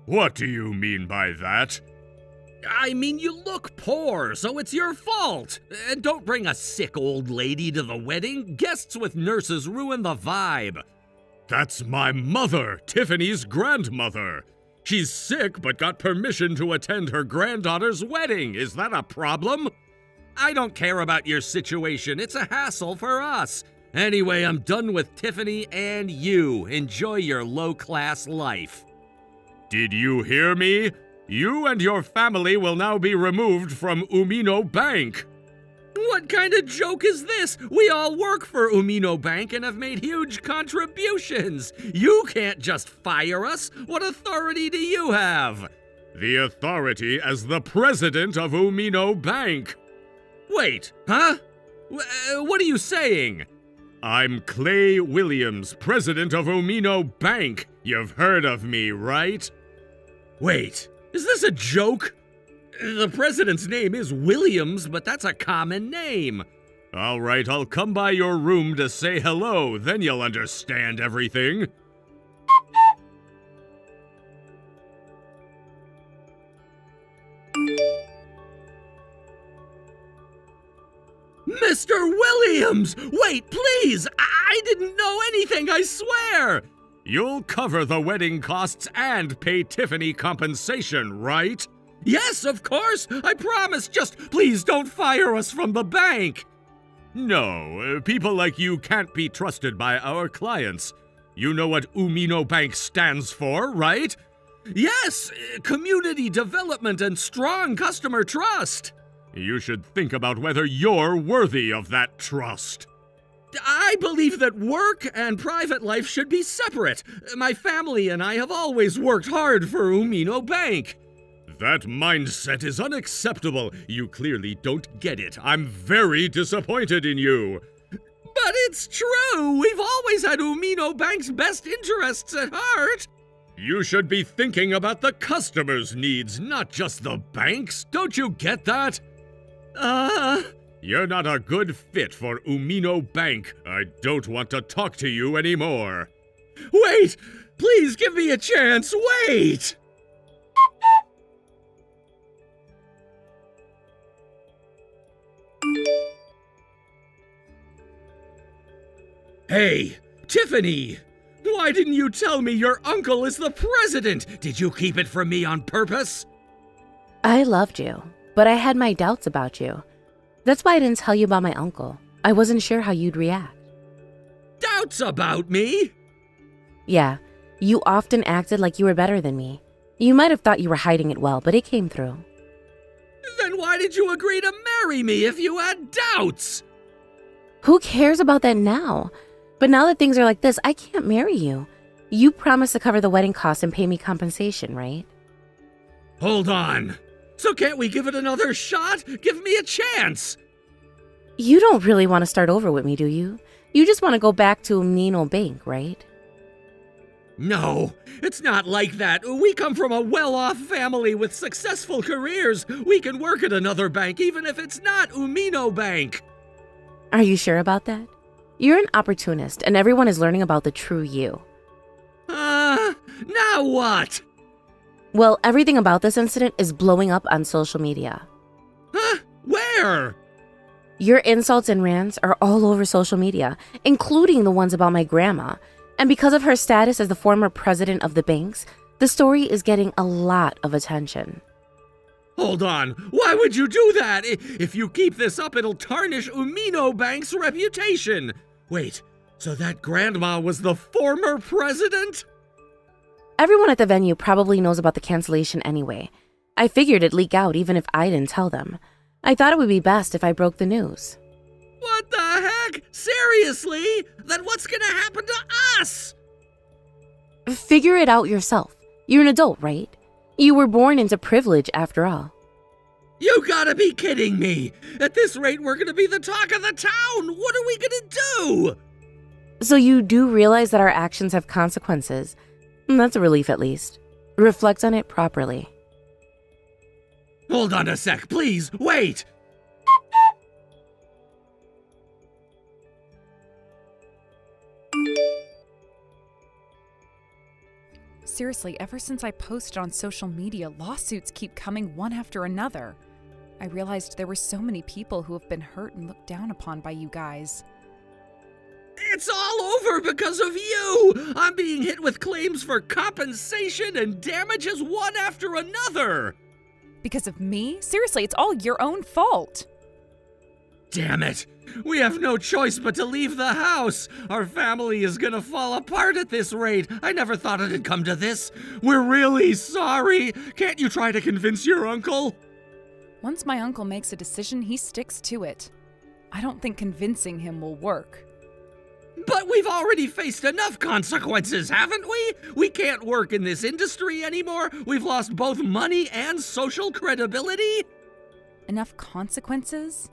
What do you mean by that? I mean, you look poor, so it's your fault. And don't bring a sick old lady to the wedding. Guests with nurses ruin the vibe. That's my mother, Tiffany's grandmother. She's sick but got permission to attend her granddaughter's wedding. Is that a problem? I don't care about your situation. It's a hassle for us. Anyway, I'm done with Tiffany and you. Enjoy your low-class life. Did you hear me? You and your family will now be removed from Umino Bank. What kind of joke is this? We all work for Umino Bank and have made huge contributions. You can't just fire us. What authority do you have? The authority as the president of Umino Bank. Wait, huh? What are you saying? I'm Clay Williams, president of Umino Bank. You've heard of me, right? Wait, is this a joke? The president's name is Williams, but that's a common name. All right, I'll come by your room to say hello, then you'll understand everything. Mr. Williams! Wait, please! I didn't know anything, I swear! You'll cover the wedding costs and pay Tiffany compensation, right? Yes, of course! I promise! Just please don't fire us from the bank! No, people like you can't be trusted by our clients. You know what Umino Bank stands for, right? Yes! Community development and strong customer trust! You should think about whether you're worthy of that trust. I believe that work and private life should be separate. My family and I have always worked hard for Umino Bank. That mindset is unacceptable. You clearly don't get it. I'm very disappointed in you. But it's true! We've always had Umino Bank's best interests at heart! You should be thinking about the customer's needs, not just the bank's. Don't you get that? You're not a good fit for Umino Bank. I don't want to talk to you anymore. Wait! Please give me a chance! Wait! Hey, Tiffany! Why didn't you tell me your uncle is the president? Did you keep it from me on purpose? I loved you, but I had my doubts about you. That's why I didn't tell you about my uncle. I wasn't sure how you'd react. Doubts about me? Yeah, you often acted like you were better than me. You might have thought you were hiding it well, but it came through. Then why did you agree to marry me if you had doubts? Who cares about that now? But now that things are like this, I can't marry you. You promised to cover the wedding costs and pay me compensation, right? Hold on. So can't we give it another shot? Give me a chance. You don't really want to start over with me, do you? You just want to go back to Umino Bank, right? No, it's not like that. We come from a well-off family with successful careers. We can work at another bank even if it's not Umino Bank. Are you sure about that? You're an opportunist, and everyone is learning about the true you. Now what? Well, everything about this incident is blowing up on social media. Huh? Where? Your insults and rants are all over social media, including the ones about my grandma. And because of her status as the former president of the banks, the story is getting a lot of attention. Hold on. Why would you do that? If you keep this up, it'll tarnish Umino Bank's reputation. Wait, so that grandma was the former president? Everyone at the venue probably knows about the cancellation anyway. I figured it'd leak out even if I didn't tell them. I thought it would be best if I broke the news. What the heck? Seriously? Then what's gonna happen to us? Figure it out yourself. You're an adult, right? You were born into privilege after all. You gotta be kidding me! At this rate, we're gonna be the talk of the town! What are we gonna do? So you do realize that our actions have consequences. That's a relief, at least. Reflect on it properly. Hold on a sec, please, wait! Seriously, ever since I posted on social media, lawsuits keep coming one after another. I realized there were so many people who have been hurt and looked down upon by you guys. It's all over because of you! I'm being hit with claims for compensation and damages one after another! Because of me? Seriously, it's all your own fault. Damn it! We have no choice but to leave the house! Our family is gonna fall apart at this rate! I never thought it'd come to this! We're really sorry! Can't you try to convince your uncle? Once my uncle makes a decision, he sticks to it. I don't think convincing him will work. But we've already faced enough consequences, haven't we? We can't work in this industry anymore. We've lost both money and social credibility. Enough consequences?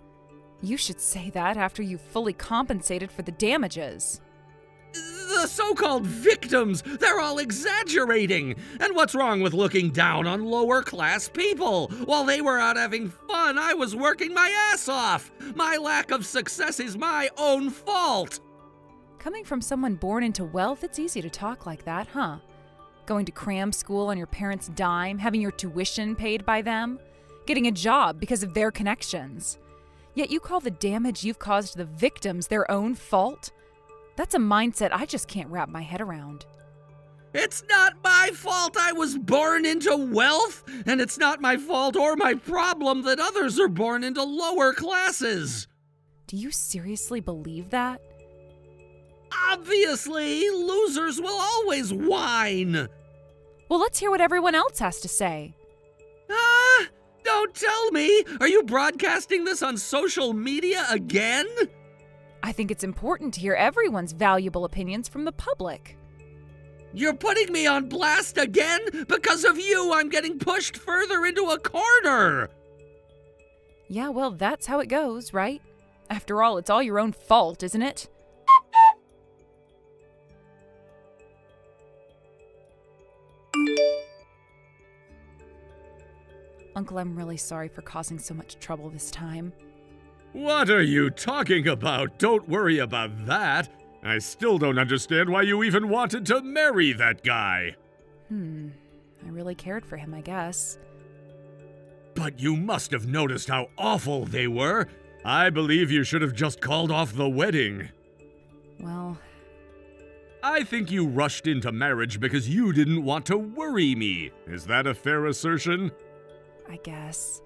You should say that after you've fully compensated for the damages. The so-called victims, they're all exaggerating. And what's wrong with looking down on lower-class people? While they were out having fun, I was working my ass off. My lack of success is my own fault. Coming from someone born into wealth, it's easy to talk like that, huh? Going to cram school on your parents' dime, having your tuition paid by them, getting a job because of their connections. Yet you call the damage you've caused the victims their own fault? That's a mindset I just can't wrap my head around. It's not my fault I was born into wealth, and it's not my fault or my problem that others are born into lower classes. Do you seriously believe that? Obviously, losers will always whine. Well, let's hear what everyone else has to say. Don't tell me! Are you broadcasting this on social media again? I think it's important to hear everyone's valuable opinions from the public. You're putting me on blast again? Because of you, I'm getting pushed further into a corner! Yeah, well, that's how it goes, right? After all, it's all your own fault, isn't it? Uncle, I'm really sorry for causing so much trouble this time. What are you talking about? Don't worry about that. I still don't understand why you even wanted to marry that guy. I really cared for him, I guess. But you must have noticed how awful they were. I believe you should have just called off the wedding. Well, I think you rushed into marriage because you didn't want to worry me. Is that a fair assertion? I guess.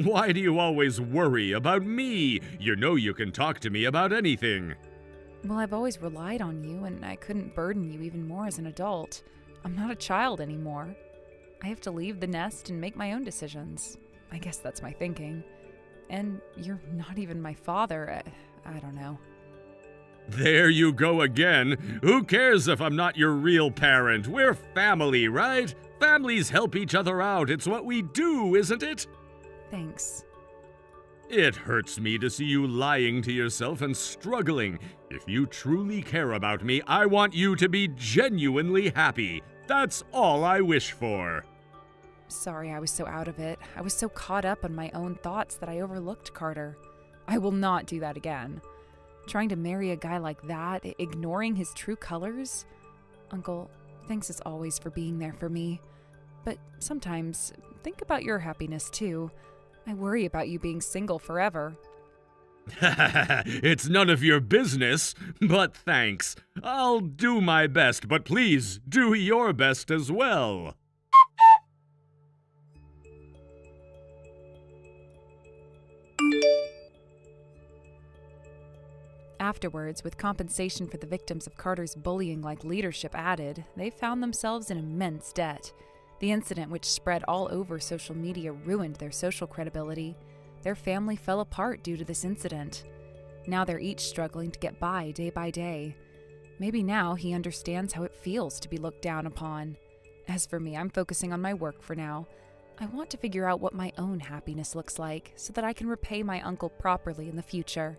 Why do you always worry about me? You know you can talk to me about anything. Well, I've always relied on you, and I couldn't burden you even more as an adult. I'm not a child anymore. I have to leave the nest and make my own decisions. I guess that's my thinking. And you're not even my father. I don't know. There you go again. Who cares if I'm not your real parent? We're family, right? Families help each other out. It's what we do, isn't it? Thanks. It hurts me to see you lying to yourself and struggling. If you truly care about me, I want you to be genuinely happy. That's all I wish for. Sorry I was so out of it. I was so caught up on my own thoughts that I overlooked Carter. I will not do that again. Trying to marry a guy like that, ignoring his true colors? Uncle, thanks as always for being there for me. But sometimes, think about your happiness too. I worry about you being single forever. It's none of your business, but thanks. I'll do my best, but please do your best as well. Afterwards, with compensation for the victims of Carter's bullying-like leadership added, they found themselves in immense debt. The incident, which spread all over social media, ruined their social credibility. Their family fell apart due to this incident. Now they're each struggling to get by day by day. Maybe now he understands how it feels to be looked down upon. As for me, I'm focusing on my work for now. I want to figure out what my own happiness looks like so that I can repay my uncle properly in the future.